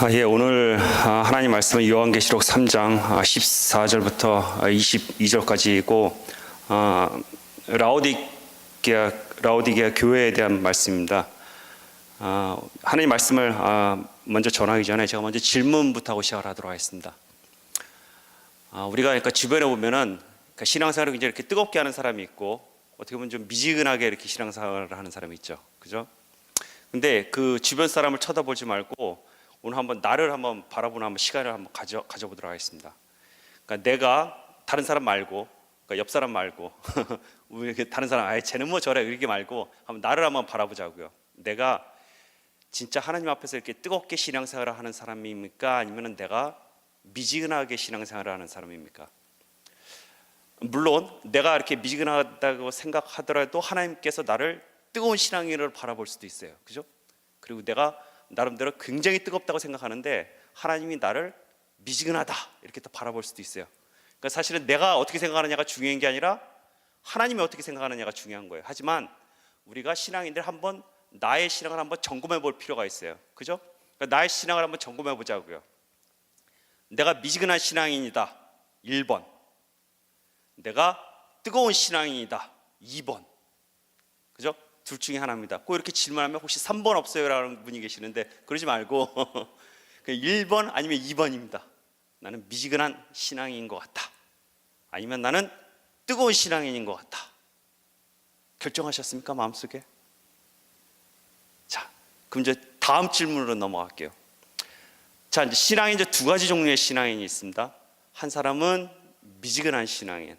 오늘 하나님 말씀은 요한계시록 3장 14절부터 22절까지이고 라오디게아 교회에 대한 말씀입니다. 하나님 말씀을 먼저 전하기 전에 제가 먼저 질문부터 하고 시작을 하도록 하겠습니다. 우리가 그러니까 주변에 보면은 신앙생활을 굉장히 이렇게 뜨겁게 하는 사람이 있고 어떻게 보면 좀 미지근하게 이렇게 신앙생활을 하는 사람이 있죠, 그죠? 근데 그 주변 사람을 쳐다보지 말고 오늘 한번 나를 한번 바라보는 한번 시간을 한번 가져보도록 하겠습니다. 그러니까 내가 다른 사람 말고, 그러니까 옆 사람 말고, 다른 사람, 아예 쟤는 뭐 저래 이렇게 말고 한번 나를 한번 바라보자고요. 내가 진짜 하나님 앞에서 이렇게 뜨겁게 신앙생활을 하는 사람입니까? 아니면 내가 미지근하게 신앙생활을 하는 사람입니까? 물론 내가 이렇게 미지근하다고 생각하더라도 하나님께서 나를 뜨거운 신앙인으로 바라볼 수도 있어요, 그죠? 그리고 내가 나름대로 굉장히 뜨겁다고 생각하는데 하나님이 나를 미지근하다 이렇게 또 바라볼 수도 있어요. 그러니까 사실은 내가 어떻게 생각하느냐가 중요한 게 아니라 하나님이 어떻게 생각하느냐가 중요한 거예요. 하지만 우리가 신앙인들 한번 나의 신앙을 한번 점검해 볼 필요가 있어요, 그죠? 그러니까 나의 신앙을 한번 점검해 보자고요. 내가 미지근한 신앙인이다 1번, 내가 뜨거운 신앙인이다 2번, 그죠? 둘 중에 하나입니다. 꼭 이렇게 질문하면 혹시 3번 없어요? 라는 분이 계시는데 그러지 말고 1번 아니면 2번입니다. 나는 미지근한 신앙인인 것 같다, 아니면 나는 뜨거운 신앙인인 것 같다. 결정하셨습니까? 마음속에? 자, 그럼 이제 다음 질문으로 넘어갈게요. 자, 이제 신앙인 이제 두 가지 종류의 신앙인이 있습니다. 한 사람은 미지근한 신앙인,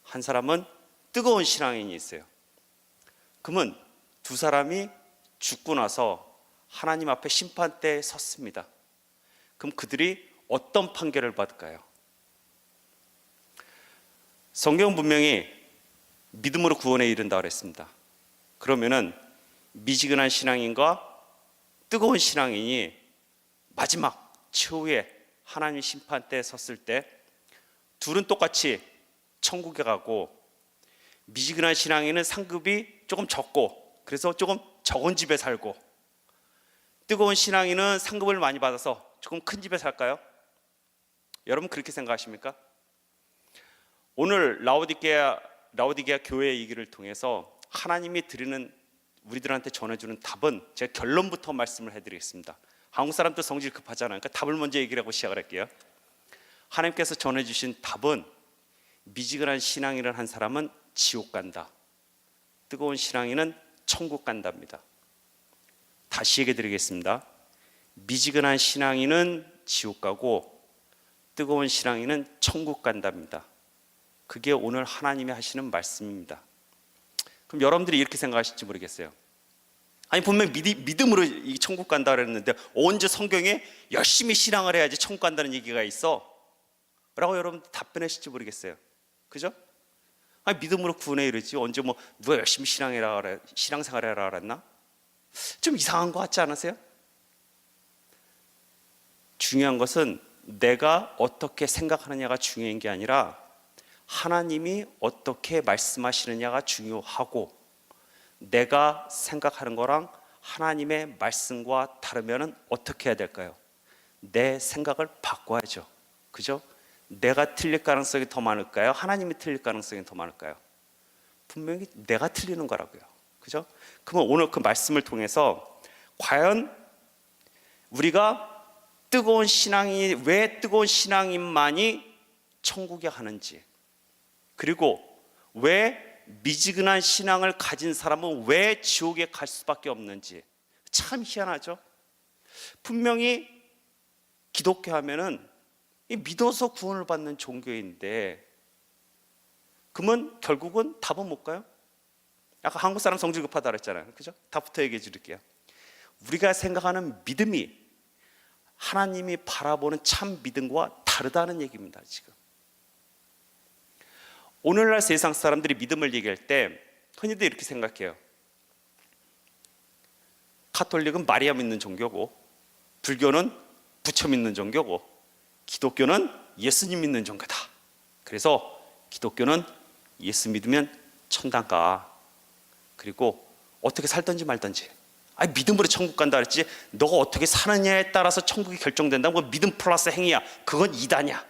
한 사람은 뜨거운 신앙인이 있어요. 그러면 두 사람이 죽고 나서 하나님 앞에 심판대에 섰습니다. 그럼 그들이 어떤 판결을 받을까요? 성경은 분명히 믿음으로 구원에 이른다 그랬습니다. 그러면은 미지근한 신앙인과 뜨거운 신앙인이 마지막 최후에 하나님 심판대에 섰을 때 둘은 똑같이 천국에 가고, 미지근한 신앙인은 상급이 조금 적고 그래서 조금 적은 집에 살고, 뜨거운 신앙인은 상급을 많이 받아서 조금 큰 집에 살까요? 여러분 그렇게 생각하십니까? 오늘 라오디게아 교회의 얘기를 통해서 하나님이 드리는, 우리들한테 전해주는 답은 제가 결론부터 말씀을 해드리겠습니다. 한국 사람도 성질 급하잖아요. 그러니까 답을 먼저 얘기를 하고 시작을 할게요. 하나님께서 전해주신 답은 미지근한 신앙인을 한 사람은 지옥 간다, 뜨거운 신앙인은 천국 간답니다. 다시 얘기해 드리겠습니다. 미지근한 신앙인은 지옥 가고 뜨거운 신앙인은 천국 간답니다. 그게 오늘 하나님이 하시는 말씀입니다. 그럼 여러분들이 이렇게 생각하실지 모르겠어요. 아니 분명 믿음으로 이 천국 간다 그랬는데 언제 성경에 열심히 신앙을 해야지 천국 간다는 얘기가 있어? 라고 여러분 답변하실지 모르겠어요, 그죠? 아니 믿음으로 구원에 이르지 언제 뭐 누가 열심히 신앙생활해라 그랬나? 좀 이상한 것 같지 않으세요? 중요한 것은 내가 어떻게 생각하느냐가 중요한 게 아니라 하나님이 어떻게 말씀하시느냐가 중요하고, 내가 생각하는 거랑 하나님의 말씀과 다르면 어떻게 해야 될까요? 내 생각을 바꿔야죠, 그죠? 내가 틀릴 가능성이 더 많을까요? 하나님이 틀릴 가능성이 더 많을까요? 분명히 내가 틀리는 거라고요, 그죠? 그러면 오늘 그 말씀을 통해서 과연 우리가 왜 뜨거운 신앙인만이 천국에 가는지, 그리고 왜 미지근한 신앙을 가진 사람은 왜 지옥에 갈 수밖에 없는지. 참 희한하죠? 분명히 기독교 하면은 믿어서 구원을 받는 종교인데, 그러면 결국은 답은 뭘까요? 아까 한국 사람 성질 급하다 그랬잖아요, 그죠? 답부터 얘기해 드릴게요. 우리가 생각하는 믿음이 하나님이 바라보는 참 믿음과 다르다는 얘기입니다. 지금 오늘날 세상 사람들이 믿음을 얘기할 때 흔히들 이렇게 생각해요. 카톨릭은 마리아 믿는 종교고, 불교는 부처 믿는 종교고, 기독교는 예수님 믿는 종교다. 그래서 기독교는 예수 믿으면 천당 가. 그리고 어떻게 살든지 말든지 아니 믿음으로 천국 간다 그랬지. 너가 어떻게 사느냐에 따라서 천국이 결정된다고. 믿음 플러스 행위야. 그건 이단이야.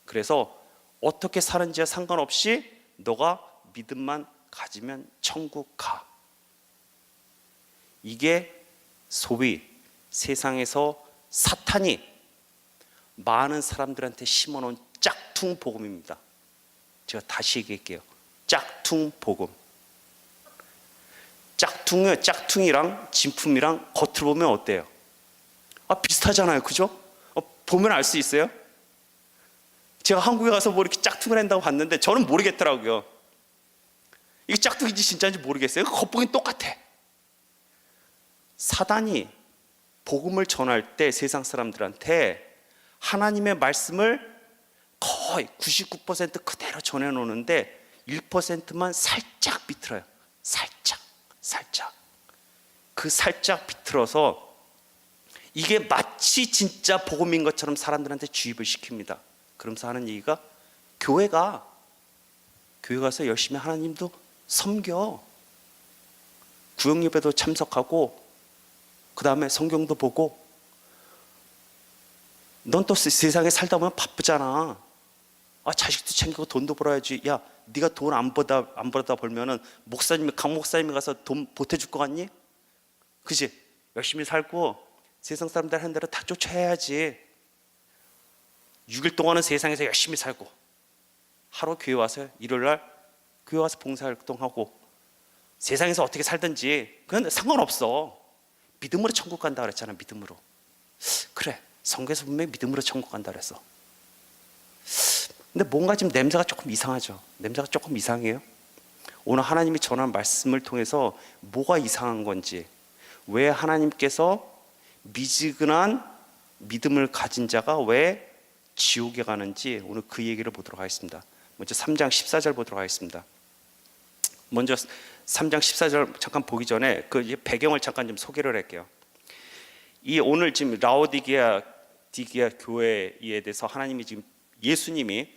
그래서 어떻게 사는지와 상관없이 너가 믿음만 가지면 천국 가. 이게 소위 세상에서 사탄이 많은 사람들한테 심어놓은 짝퉁 복음입니다. 제가 다시 얘기할게요. 짝퉁 복음. 짝퉁이랑 진품이랑 겉으로 보면 어때요? 비슷하잖아요, 그죠? 보면 알 수 있어요. 제가 한국에 가서 뭐 이렇게 짝퉁을 한다고 봤는데 저는 모르겠더라고요. 이게 짝퉁인지 진짜인지 모르겠어요. 겉보기는 똑같아. 사단이 복음을 전할 때 세상 사람들한테 하나님의 말씀을 거의 99% 그대로 전해놓는데 1%만 살짝 비틀어요. 살짝. 그 살짝 비틀어서 이게 마치 진짜 복음인 것처럼 사람들한테 주입을 시킵니다. 그러면서 하는 얘기가 교회 가서 열심히 하나님도 섬겨. 구역예배도 참석하고 그 다음에 성경도 보고. 넌 또 세상에 살다 보면 바쁘잖아. 자식도 챙기고 돈도 벌어야지. 야, 네가 돈 안 벌다 벌면은 강 목사님이 가서 돈 보태줄 것 같니? 그지? 열심히 살고 세상 사람들 하는 대로 다 쫓아야지. 6일 동안은 세상에서 열심히 살고 하루 교회 와서 일요일날 교회 와서 봉사활동하고 세상에서 어떻게 살든지 그건 상관없어. 믿음으로 천국 간다 그랬잖아. 믿음으로. 그래, 성경에서 분명히 믿음으로 천국 간다 그랬어. 근데 뭔가 지금 냄새가 조금 이상하죠. 냄새가 조금 이상해요. 오늘 하나님이 전한 말씀을 통해서 뭐가 이상한 건지, 왜 하나님께서 미지근한 믿음을 가진 자가 왜 지옥에 가는지 오늘 그 얘기를 보도록 하겠습니다. 먼저 3장 14절 보도록 하겠습니다. 먼저 3장 14절 잠깐 보기 전에 그 배경을 잠깐 좀 소개를 할게요. 이 오늘 지금 라오디게아 교회에 대해서 하나님이 지금 예수님이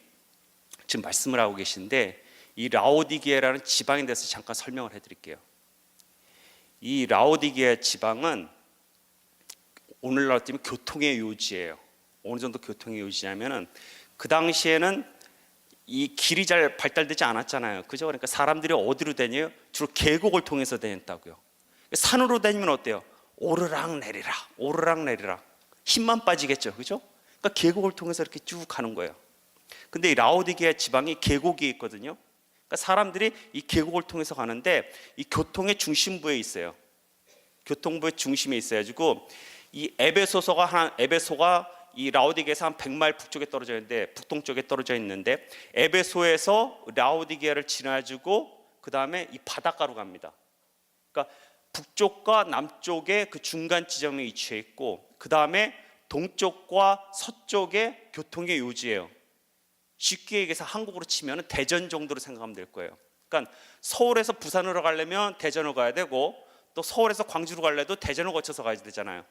지금 말씀을 하고 계신데, 이 라오디게아라는 지방에 대해서 잠깐 설명을 해드릴게요. 이 라오디게아 지방은 오늘날 때문에 교통의 요지예요. 어느 정도 교통의 요지냐면은 그 당시에는 이 길이 잘 발달되지 않았잖아요. 그죠? 그러니까 사람들이 어디로 다녀요? 주로 계곡을 통해서 다녔다고요. 산으로 다니면 어때요? 오르락 내리락 힘만 빠지겠죠. 그죠? 그러니까 계곡을 통해서 이렇게 쭉 가는 거예요. 근데 이 라오디게아 지방이 계곡이 있거든요. 그러니까 사람들이 이 계곡을 통해서 가는데 이 교통의 중심부에 있어요. 교통부의 중심에 있어가지고 이 에베소가 이 라오디게아에서 한 100마일 북쪽에 떨어져 있는데, 북동쪽에 떨어져 있는데, 에베소에서 라오디게아를 지나가지고 그 다음에 이 바닷가로 갑니다. 그러니까 북쪽과 남쪽의 그 중간 지점에 위치해 있고, 그 다음에 동쪽과 서쪽의 교통의 요지예요. 쉽게 얘기해서 한국으로 치면 대전 정도로 생각하면 될 거예요. 그러니까 서울에서 부산으로 가려면 대전으로 가야 되고, 또 서울에서 광주로 가려도 대전을 거쳐서 가야 되잖아요.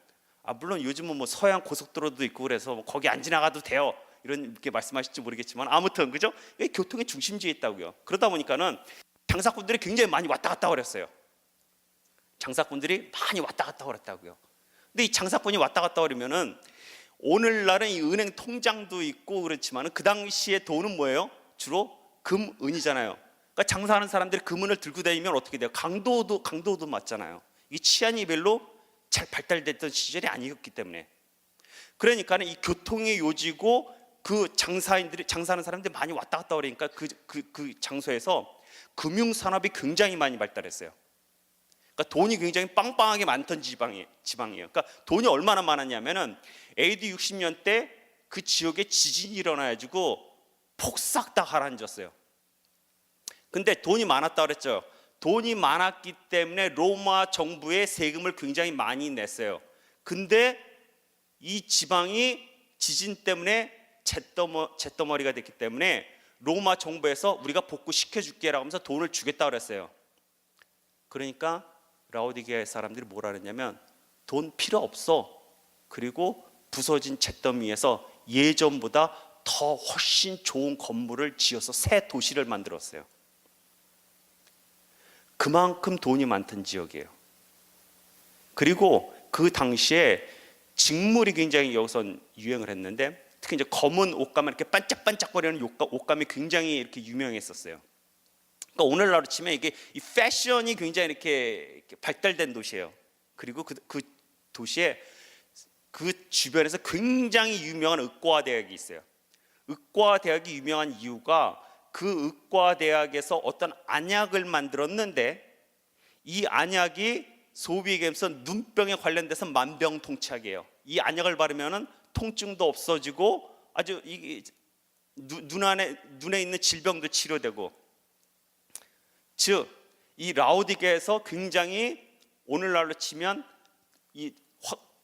물론 요즘은 뭐 서해안 고속도로도 있고 그래서 거기 안 지나가도 돼요, 이렇게 말씀하실지 모르겠지만, 아무튼 그죠? 교통의 중심지에 있다고요. 그러다 보니까는 장사꾼들이 굉장히 많이 왔다 갔다 그랬어요. 장사꾼들이 많이 왔다 갔다 그랬다고요. 근데 이 장사꾼이 왔다 갔다 그러면은, 오늘날은 이 은행 통장도 있고 그렇지만 그 당시에 돈은 뭐예요? 주로 금, 은이잖아요. 그러니까 장사하는 사람들이 금은을 들고 다니면 어떻게 돼요? 강도도 맞잖아요. 이게 치안이 별로 잘 발달됐던 시절이 아니었기 때문에. 그러니까 이 교통의 요지고, 그 장사하는 사람들이 많이 왔다 갔다 그러니까 그 장소에서 금융산업이 굉장히 많이 발달했어요. 그러니까 돈이 굉장히 빵빵하게 많던 지방이에요. 그러니까 돈이 얼마나 많았냐면은 AD 60년 때 그 지역에 지진이 일어나가지고 폭삭 다 가라앉았어요. 근데 돈이 많았다 그랬죠. 돈이 많았기 때문에 로마 정부에 세금을 굉장히 많이 냈어요. 근데 이 지방이 지진 때문에 잿더머리가 됐기 때문에 로마 정부에서 우리가 복구시켜줄게 라고 하면서 돈을 주겠다 그랬어요. 그러니까 라오디게아 사람들이 뭐라 그랬냐면, 돈 필요 없어. 그리고 부서진 잿더미에서 예전보다 더 훨씬 좋은 건물을 지어서 새 도시를 만들었어요. 그만큼 돈이 많던 지역이에요. 그리고 그 당시에 직물이 굉장히 여기선 유행을 했는데, 특히 이제 검은 옷감을 이렇게 반짝반짝거리는 옷감이 굉장히 이렇게 유명했었어요. 그러니까 오늘날로 치면 이게 이 패션이 굉장히 이렇게 발달된 도시예요. 그리고 그 도시에 그 주변에서 굉장히 유명한 의과대학이 있어요. 의과대학이 유명한 이유가 그 의과대학에서 어떤 안약을 만들었는데, 이 안약이 소위 얘기하면서 눈병에 관련돼서 만병통치약이에요. 이 안약을 바르면은 통증도 없어지고 아주 눈에 있는 질병도 치료되고, 즉 이 라오디게에서 굉장히 오늘날로 치면 이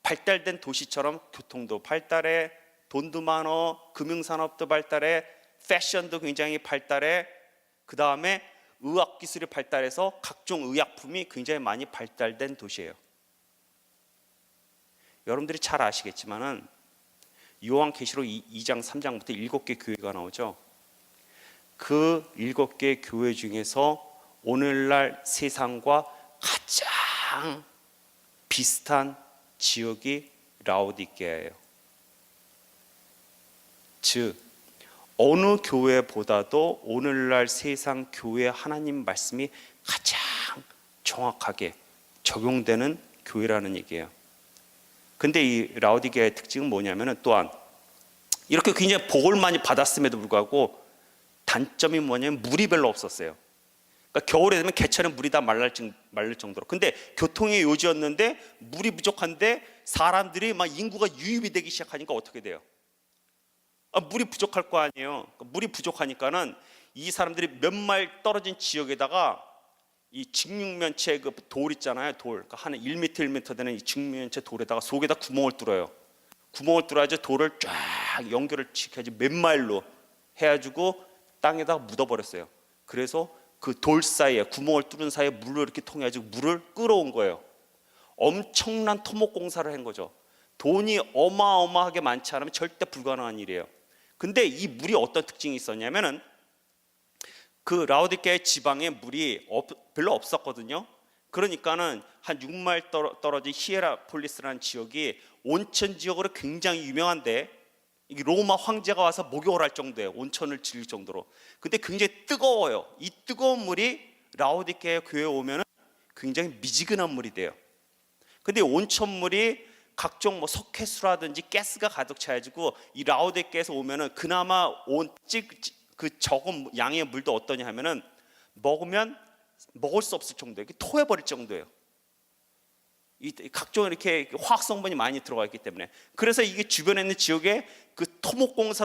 발달된 도시처럼 교통도 발달해, 돈도 많어, 금융산업도 발달해, 패션도 굉장히 발달해, 그 다음에 의학기술이 발달해서 각종 의약품이 굉장히 많이 발달된 도시예요. 여러분들이 잘 아시겠지만은 요한계시록 2장 3장부터 7개 교회가 나오죠. 그 7개 교회 중에서 오늘날 세상과 가장 비슷한 지역이 라오디게예요. 즉 어느 교회보다도 오늘날 세상 교회 하나님 말씀이 가장 정확하게 적용되는 교회라는 얘기예요. 근데 이 라오디게의 특징은 뭐냐면은, 또한 이렇게 굉장히 복을 많이 받았음에도 불구하고 단점이 뭐냐면 물이 별로 없었어요. 그러니까 겨울에 되면 개천에 물이 다 말릴 정도로. 근데 교통의 요지였는데 물이 부족한데 사람들이 막 인구가 유입이 되기 시작하니까 어떻게 돼요? 물이 부족할 거 아니에요. 물이 부족하니까는 이 사람들이 몇 마일 떨어진 지역에다가 이 직육면체 그 돌 있잖아요. 돌. 그러니까 한 1m, 1m 되는 이 직육면체 돌에다가 속에다 구멍을 뚫어요. 구멍을 뚫어야지 돌을 쫙 연결을 시켜야지 몇 마일로 해가지고 땅에다가 묻어버렸어요. 그래서 그 돌 사이에, 구멍을 뚫은 사이에 물로 이렇게 통해가지고 물을 끌어온 거예요. 엄청난 토목공사를 한 거죠. 돈이 어마어마하게 많지 않으면 절대 불가능한 일이에요. 근데 이 물이 어떤 특징이 있었냐면은, 그 라오디게의 지방에 물이 별로 없었거든요. 그러니까는 한 6마일 떨어진 히에라폴리스라는 지역이 온천 지역으로 굉장히 유명한데, 이게 로마 황제가 와서 목욕을 할 정도예요. 온천을 즐길 정도로. 근데 굉장히 뜨거워요. 이 뜨거운 물이 라오디게 교회에 오면은 굉장히 미지근한 물이 돼요. 근데 온천물이 각종 뭐 석회수라든지 가스가 가득 차가지고 이 라오디게에서 오면은 그나마 그 적은 양의 물도 어떠냐 하면은 먹으면 먹을 수 없을 정도예요. 토해버릴 정도예요. 이 각종 이렇게 화학 성분이 많이 들어가 있기 때문에. 그래서 이게 주변에 있는 지역에 그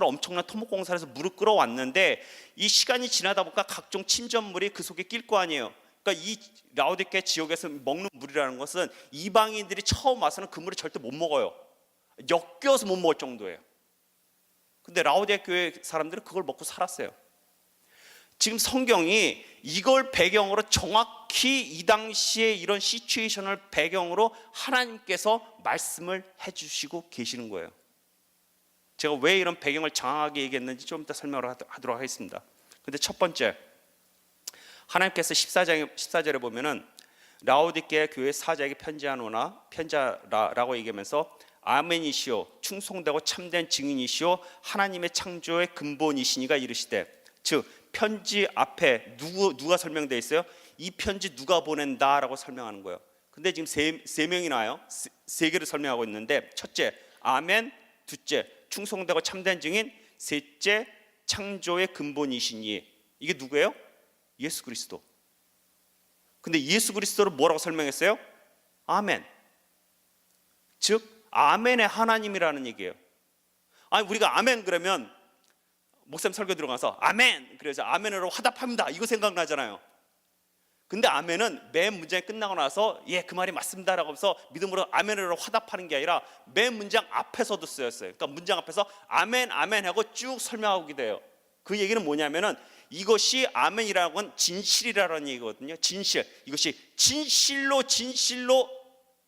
엄청난 토목공사를 해서 물을 끌어왔는데, 이 시간이 지나다 보니까 각종 침전물이 그 속에 낄 거 아니에요. 그러니까 이 라오디게 지역에서 먹는 물이라는 것은 이방인들이 처음 와서는 그 물을 절대 못 먹어요. 역겨워서 못 먹을 정도예요. 근데 라오디게 교회 사람들은 그걸 먹고 살았어요. 지금 성경이 이걸 배경으로 정확히 이 당시에 이런 시츄에이션을 배경으로 하나님께서 말씀을 해주시고 계시는 거예요. 제가 왜 이런 배경을 장황하게 얘기했는지 좀 이따 설명을 하도록 하겠습니다. 근데 첫 번째, 하나님께서 14절에 보면은 라오디게 교회 사자에게 편지하노라라고 얘기하면서 아멘이시오, 충성되고 참된 증인이시오, 하나님의 창조의 근본이시니가 이르시되, 즉 편지 앞에 누가 설명되어 있어요? 이 편지 누가 보낸다라고 설명하는 거예요. 근데 지금 세 명이 나와요. 세 개를 설명하고 있는데, 첫째 아멘, 둘째 충성되고 참된 증인, 셋째 창조의 근본이시니. 이게 누구예요? 예수 그리스도. 근데 예수 그리스도를 뭐라고 설명했어요? 아멘. 즉 아멘의 하나님이라는 얘기예요. 아니 우리가 아멘 그러면 목사님 설교 들어가서 아멘, 그래서 아멘으로 화답합니다, 이거 생각나잖아요. 근데 아멘은 맨 문장이 끝나고 나서 예, 그 말이 맞습니다라고 하면서 믿음으로 아멘으로 화답하는 게 아니라 맨 문장 앞에서도 쓰였어요. 그러니까 문장 앞에서 아멘 아멘 하고 쭉 설명하게 돼요. 그 얘기는 뭐냐면은 이것이 아멘이라는 건 진실이라는 얘기거든요. 진실. 이것이 진실로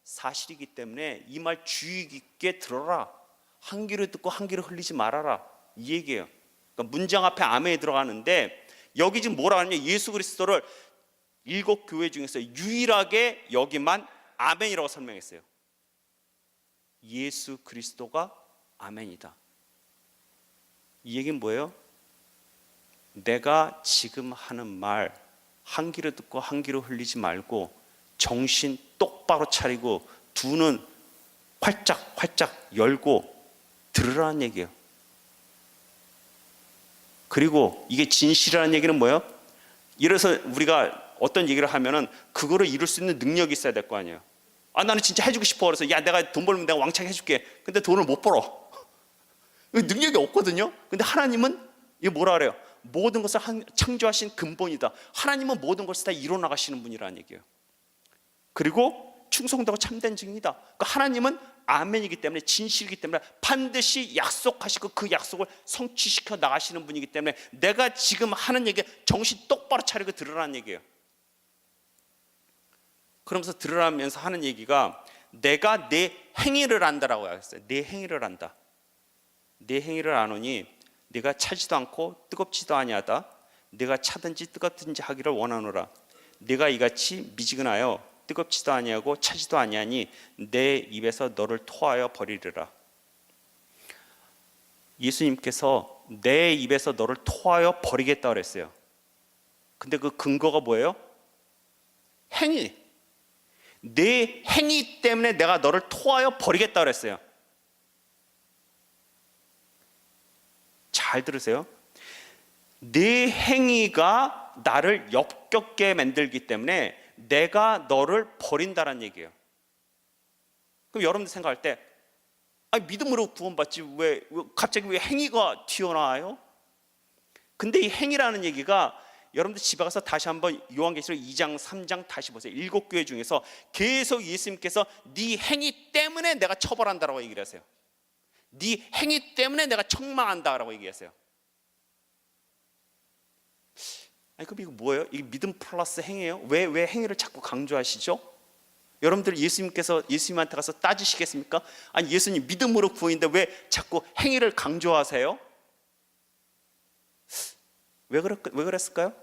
사실이기 때문에 이 말 주의 깊게 들어라. 한 귀로 듣고 한 귀로 흘리지 말아라, 이 얘기예요. 그러니까 문장 앞에 아멘이 들어가는데, 여기 지금 뭐라 하냐면 예수 그리스도를 7 교회 중에서 유일하게 여기만 아멘이라고 설명했어요. 예수 그리스도가 아멘이다. 이 얘기는 뭐예요? 내가 지금 하는 말 한 귀로 듣고 한 귀로 흘리지 말고 정신 똑바로 차리고 두 눈 활짝 열고 들으라는 얘기예요. 그리고 이게 진실이라는 얘기는 뭐예요? 이래서 우리가 어떤 얘기를 하면은 그거를 이룰 수 있는 능력이 있어야 될 거 아니에요. 나는 진짜 해주고 싶어. 그래서 야, 내가 돈 벌면 내가 왕창 해줄게. 근데 돈을 못 벌어. 능력이 없거든요. 근데 하나님은 이게 뭐라 그래요? 모든 것을 창조하신 근본이다. 하나님은 모든 것을 다 이뤄 나가시는 분이라는 얘기예요. 그리고 충성되고 참된 증인이다. 그러니까 하나님은 아멘이기 때문에, 진실이기 때문에 반드시 약속하시고 그 약속을 성취시켜 나가시는 분이기 때문에 내가 지금 하는 얘기 정신 똑바로 차리고 들으라는 얘기예요. 그러면서 들으라면서 하는 얘기가 내가 내 행위를 안다라고 했어요. 내 행위를 안다. 내 행위를 아노니 네가 차지도 않고 뜨겁지도 아니하다. 네가 차든지 뜨겁든지 하기를 원하노라. 네가 이같이 미지근하여 뜨겁지도 아니하고 차지도 아니하니 내 입에서 너를 토하여 버리리라. 예수님께서 내 입에서 너를 토하여 버리겠다 그랬어요. 근데 그 근거가 뭐예요? 행위. 내 행위 때문에 내가 너를 토하여 버리겠다 그랬어요. 잘 들으세요. 내 행위가 나를 역겹게 만들기 때문에 내가 너를 버린다는 얘기예요. 그럼 여러분들 생각할 때 믿음으로 구원받지 왜 갑자기 왜 행위가 튀어나와요? 근데 이 행위라는 얘기가 여러분들 집에 가서 다시 한번 요한계시록 2장 3장 다시 보세요. 7교회 중에서 계속 예수님께서 네 행위 때문에 내가 처벌한다라고 얘기를 하세요. 네 행위 때문에 내가 책망한다라고 얘기하세요. 그럼 이거 뭐예요? 이게 믿음 플러스 행위예요? 왜 행위를 자꾸 강조하시죠? 여러분들 예수님께서 예수님한테 가서 따지시겠습니까? 아니 예수님 믿음으로 구원인데 왜 자꾸 행위를 강조하세요? 왜 그랬을까요?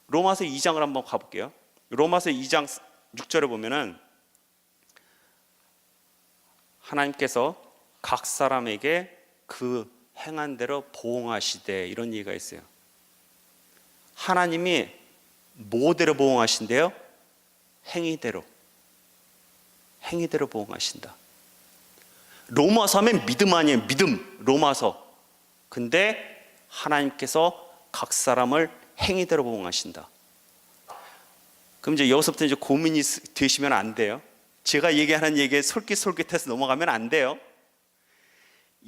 로마서 2장을 한번 가볼게요. 로마서 2장 6절에 보면은 하나님께서 각 사람에게 그 행한 대로 보응하시되 이런 얘기가 있어요. 하나님이 뭐대로 보응하신대요? 행위대로 보응하신다. 로마서 하면 믿음 아니에요. 믿음. 로마서. 근데 하나님께서 각 사람을 행위대로 보응하신다. 그럼 이제 여기서부터 이제 고민이 되시면 안 돼요. 제가 얘기하는 얘기에 솔깃솔깃해서 넘어가면 안 돼요.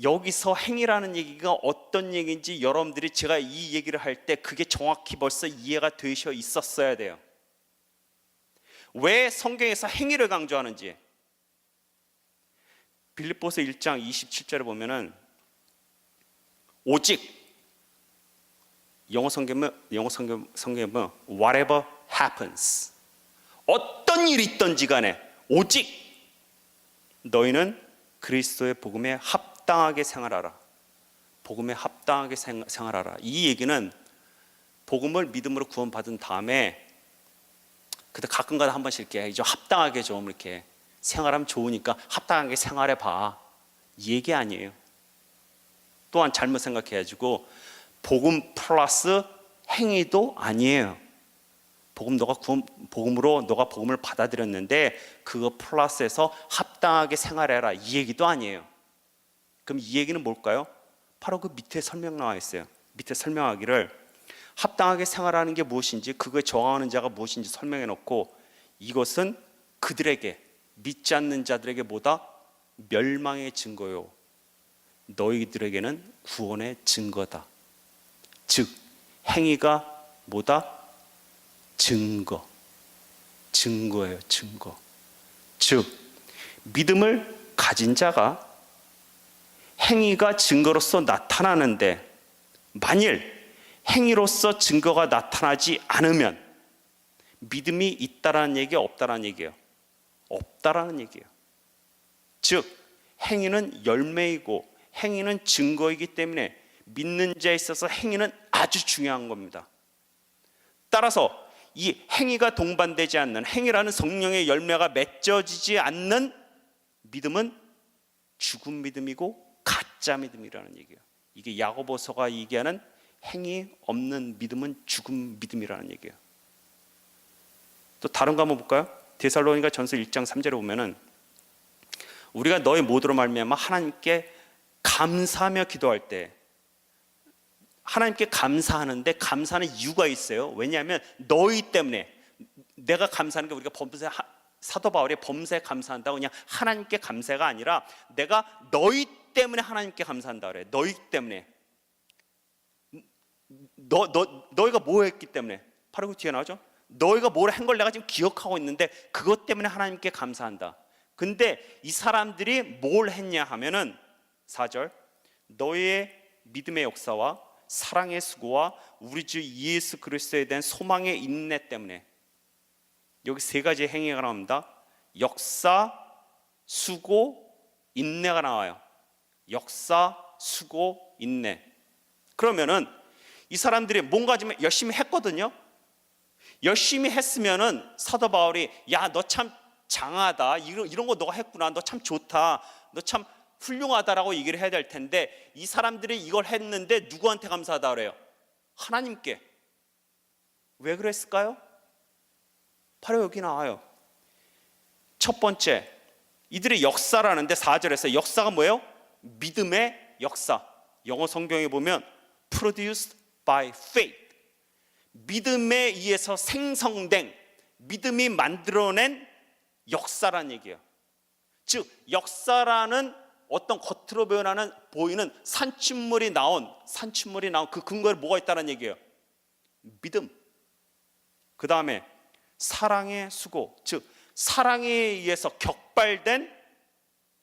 여기서 행위라는 얘기가 어떤 얘기인지 여러분들이 제가 이 얘기를 할 때 그게 정확히 벌써 이해가 되셔 있었어야 돼요. 왜 성경에서 행위를 강조하는지. 빌립보서 1장 27절에 보면은 오직 영어 성경에 보면 whatever happens, 어떤 일이 있든지 간에 오직 너희는 그리스도의 복음에 합당하게 생활하라. 복음에 합당하게 생활하라. 이 얘기는 복음을 믿음으로 구원받은 다음에 근데 가끔가다 한 번씩 이렇게 좀 합당하게 좀 이렇게 생활하면 좋으니까 합당하게 생활해봐. 이 얘기 아니에요. 또한 잘못 생각해가지고 복음 플러스 행위도 아니에요. 복음으로 너가 복음을 받아들였는데 그거 플러스해서 합당하게 생활해라. 이 얘기도 아니에요. 그럼 이 얘기는 뭘까요? 바로 그 밑에 설명 나와 있어요. 밑에 설명하기를 합당하게 생활하는 게 무엇인지 그거에 저항하는 자가 무엇인지 설명해 놓고 이것은 그들에게 믿지 않는 자들에게 뭐다? 멸망의 증거요. 너희들에게는 구원의 증거다. 즉 행위가 뭐다? 증거예요. 증거. 즉 믿음을 가진 자가 행위가 증거로서 나타나는데 만일 행위로서 증거가 나타나지 않으면 믿음이 있다라는 얘기예요, 없다라는 얘기예요? 없다라는 얘기예요. 즉 행위는 열매이고 행위는 증거이기 때문에 믿는 자에 있어서 행위는 아주 중요한 겁니다. 따라서 이 행위가 동반되지 않는, 행위라는 성령의 열매가 맺어지지 않는 믿음은 죽은 믿음이고 가짜 믿음이라는 얘기예요. 이게 야고보서가 얘기하는 행위 없는 믿음은 죽은 믿음이라는 얘기예요. 또 다른 거 한번 볼까요? 데살로니가 전서 1장 3절에 보면은 우리가 너희 모두로 말미암아 하나님께 감사하며 기도할 때, 하나님께 감사하는데 감사하는 이유가 있어요. 왜냐하면 너희 때문에, 내가 감사하는 게 우리가 범죄, 사도 바울이 범죄에 감사한다고 그냥 하나님께 감사가 아니라 내가 너희 때문에 하나님께 감사한다 그래. 너희 때문에. 너희가 뭐 했기 때문에. 바로 그 뒤에 나오죠. 너희가 뭘 한 걸 내가 지금 기억하고 있는데 그것 때문에 하나님께 감사한다. 근데 이 사람들이 뭘 했냐 하면은 4절, 너희의 믿음의 역사와 사랑의 수고와 우리 주 예수 그리스도에 대한 소망의 인내 때문에. 여기 세 가지 행위가 나옵니다. 역사, 수고, 인내가 나와요. 역사, 수고, 인내. 그러면은 이 사람들이 뭔가 좀 열심히 했거든요. 열심히 했으면은 사도 바울이 야, 너 참 장하다, 이런 거 너가 했구나, 너 참 좋다, 너 참 훌륭하다라고 얘기를 해야 될 텐데, 이 사람들이 이걸 했는데 누구한테 감사하다 그래요? 하나님께. 왜 그랬을까요? 바로 여기 나와요. 첫 번째, 이들의 역사라는데 4절에서 역사가 뭐예요? 믿음의 역사. 영어 성경에 보면 produced by faith, 믿음에 의해서 생성된, 믿음이 만들어낸 역사라는 얘기예요. 즉 역사라는 어떤 겉으로 보이는 산출물이 나온 그 근거에 뭐가 있다는 얘기예요? 믿음. 그 다음에 사랑의 수고, 즉 사랑에 의해서 격발된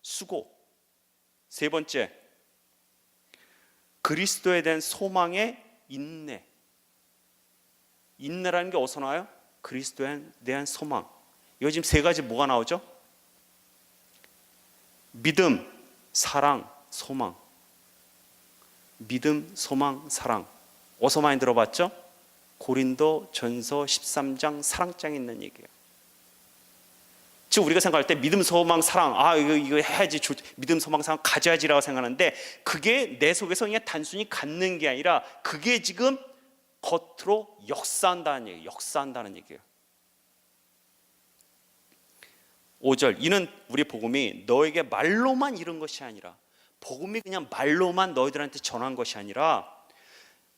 수고. 세 번째, 그리스도에 대한 소망의 인내. 인내라는 게 어디서 나와요? 그리스도에 대한 소망. 이거 지금 세 가지 뭐가 나오죠? 믿음, 사랑, 소망. 믿음, 소망, 사랑. 어디서 많이 들어봤죠? 고린도 전서 13장 사랑장에 있는 얘기예요. 즉 우리가 생각할 때 믿음, 소망, 사랑, 이거 해야지, 믿음, 소망, 사랑 가져야지라고 생각하는데 그게 내 속에서 그냥 단순히 갖는 게 아니라 그게 지금 겉으로 역사한다는 얘기예요. 역사한다는 얘기예요. 5절, 이는 우리 복음이 너에게 말로만 이룬 것이 아니라, 복음이 그냥 말로만 너희들한테 전한 것이 아니라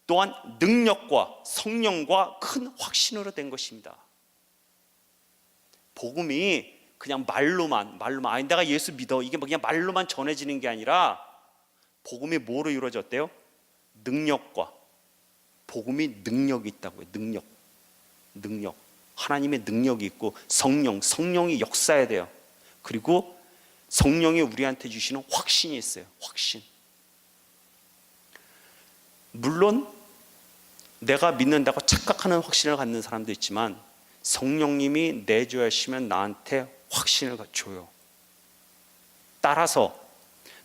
또한 능력과 성령과 큰 확신으로 된 것입니다. 복음이 그냥 말로만 아니 내가 예수 믿어, 이게 그냥 말로만 전해지는 게 아니라 복음이 뭐로 이루어졌대요? 능력과. 복음이 능력이 있다고요. 능력. 하나님의 능력이 있고 성령이 역사해야 돼요. 그리고 성령이 우리한테 주시는 확신이 있어요. 확신. 물론 내가 믿는다고 착각하는 확신을 갖는 사람도 있지만 성령님이 내줘야 하시면 나한테 확신을 줘요. 따라서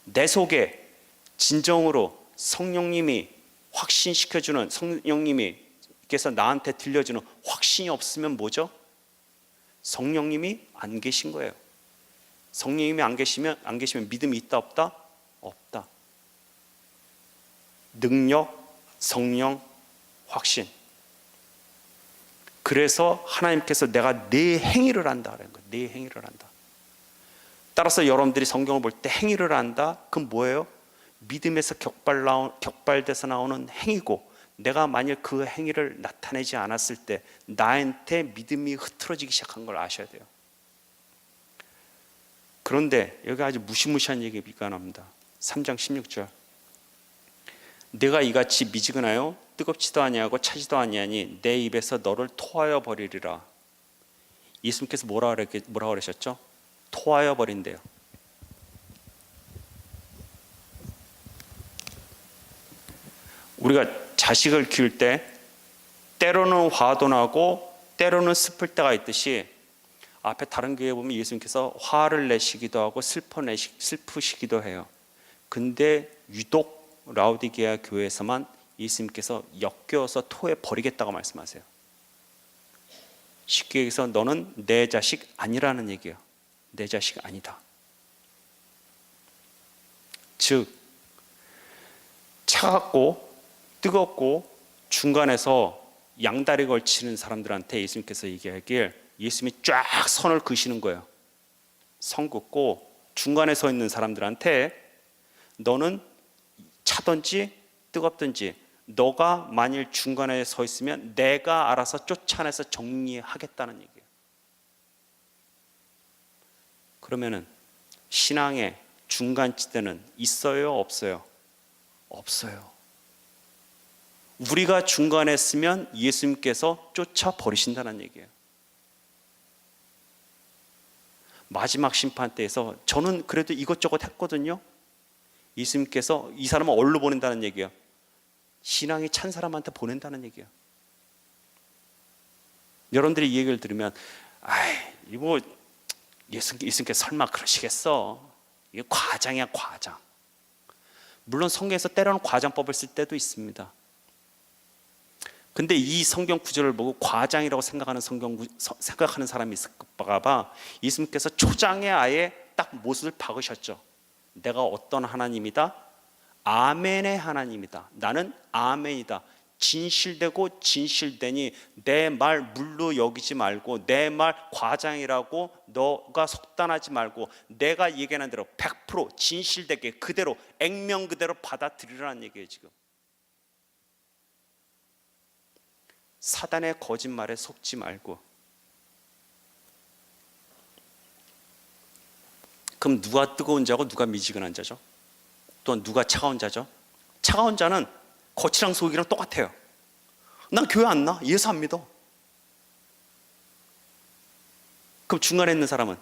내 속에 진정으로 성령님이 확신시켜주는, 성령님께서 나한테 들려주는 확신이 없으면 뭐죠? 성령님이 안 계신 거예요. 성령님이 안 계시면 믿음이 있다 없다? 없다. 능력, 성령, 확신. 그래서 하나님께서 내가 내 행위를 한다라는 거예요. 내 행위를 한다. 따라서 여러분들이 성경을 볼 때 행위를 한다. 그건 뭐예요? 믿음에서 격발돼서 나오는 행위고, 내가 만약 그 행위를 나타내지 않았을 때 나한테 믿음이 흐트러지기 시작한 걸 아셔야 돼요. 그런데 여기 아주 무시무시한 얘기가 나옵니다. 3장 16절. 내가 이같이 미지근하여 뜨겁지도 아니하고 차지도 아니하니 내 입에서 너를 토하여 버리리라. 예수님께서 뭐라 그러셨죠? 토하여 버린대요. 우리가 자식을 키울 때 때로는 화도 나고 때로는 슬플 때가 있듯이 앞에 다른 교회에 보면 예수님께서 화를 내시기도 하고 슬프시기도 해요. 근데 유독 라오디게아 교회에서만 예수님께서 역겨워서 토해 버리겠다고 말씀하세요. 쉽게 얘기해서 너는 내 자식 아니라는 얘기예요. 내 자식 아니다. 즉 차갑고 뜨겁고 중간에서 양다리 걸치는 사람들한테 예수님께서 얘기하길, 예수님이 쫙 선을 그시는 거예요. 선 긋고 중간에 서 있는 사람들한테 너는 차든지 뜨겁든지 너가 만일 중간에 서 있으면 내가 알아서 쫓아내서 정리하겠다는 얘기예요. 그러면은 신앙의 중간지대는 있어요, 없어요? 없어요. 우리가 중간에 있으면 예수님께서 쫓아버리신다는 얘기예요. 마지막 심판 때에서 저는 그래도 이것저것 했거든요. 예수님께서 이 사람을 어디로 보낸다는 얘기예요? 신앙이 찬 사람한테 보낸다는 얘기예요. 여러분들이 이 얘기를 들으면 이거 예수님께서 설마 그러시겠어? 이게 과장이야, 과장. 물론 성경에서 때로는 과장법을 쓸 때도 있습니다. 근데 이 성경 구절을 보고 과장이라고 생각하는 생각하는 사람이 있을까 봐 예수님께서 초장에 아예 딱 못을 박으셨죠. 내가 어떤 하나님이다? 아멘의 하나님이다. 나는 아멘이다. 진실되고 진실되니 내 말 물로 여기지 말고 내 말 과장이라고 너가 속단하지 말고 내가 얘기하는 대로 100% 진실되게 그대로 액면 그대로 받아들이라는 얘기예요. 지금 사단의 거짓말에 속지 말고. 그럼 누가 뜨거운 자고 누가 미지근한 자죠? 또 누가 차가운 자죠? 차가운 자는 겉이랑 속이랑 똑같아요. 난 교회 안 나. 예수 안 믿어. 그럼 중간에 있는 사람은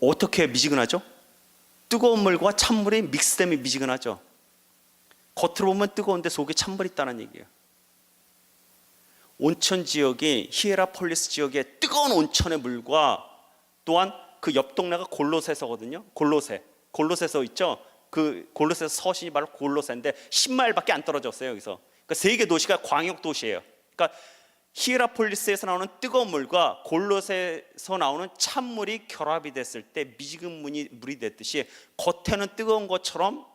어떻게 미지근하죠? 뜨거운 물과 찬물이 믹스되면 미지근하죠. 겉으로 보면 뜨거운데 속에 찬물이 있다는 얘기예요. 온천 지역이 히에라폴리스 지역의 뜨거운 온천의 물과 또한 그 옆 동네가 골로새서거든요. 골로새서 있죠. 그 골로새 서신이 바로 골로새인데 10마일밖에 안 떨어졌어요. 여기서. 그러니까 세 개 도시가 광역 도시예요. 그러니까 히에라폴리스에서 나오는 뜨거운 물과 골로새에서 나오는 찬물이 결합이 됐을 때 미지근 물이 됐듯이 겉에는 뜨거운 것처럼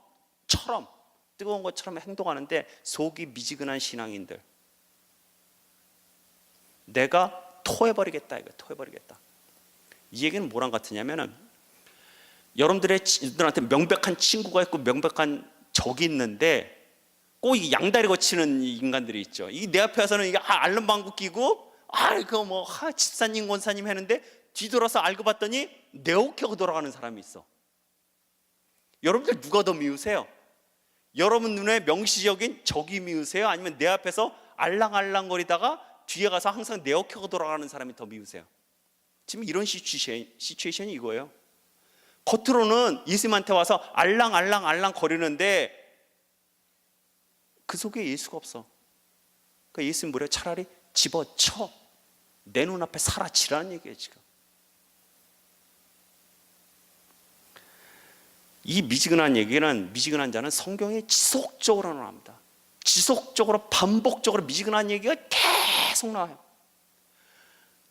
행동하는데 속이 미지근한 신앙인들, 내가 토해버리겠다. 이거 토해버리겠다. 이 얘기는 뭐랑 같으냐면은 여러분들한테 명백한 친구가 있고 명백한 적이 있는데 꼭 이 양다리 거치는 인간들이 있죠. 이 내 앞에 와서는 이게 알름방구 끼고 그거 뭐 집사님 권사님 했는데 뒤돌아서 알고 봤더니 내 옥혀고 돌아가는 사람이 있어. 여러분들 누가 더 미우세요? 여러분 눈에 명시적인 적이 미우세요? 아니면 내 앞에서 알랑알랑거리다가 뒤에 가서 항상 내 옥혀고 돌아가는 사람이 더 미우세요? 지금 이런 시츄에이션이 이거예요. 겉으로는 예수님한테 와서 알랑알랑 거리는데 그 속에 예수가 없어. 그러니까 예수님 뭐래요? 차라리 집어쳐. 내 눈앞에 사라지라는 얘기예요. 지금 이 미지근한 얘기는, 미지근한 자는 성경에 지속적으로 나옵니다. 지속적으로 반복적으로 미지근한 얘기가 계속 나와요.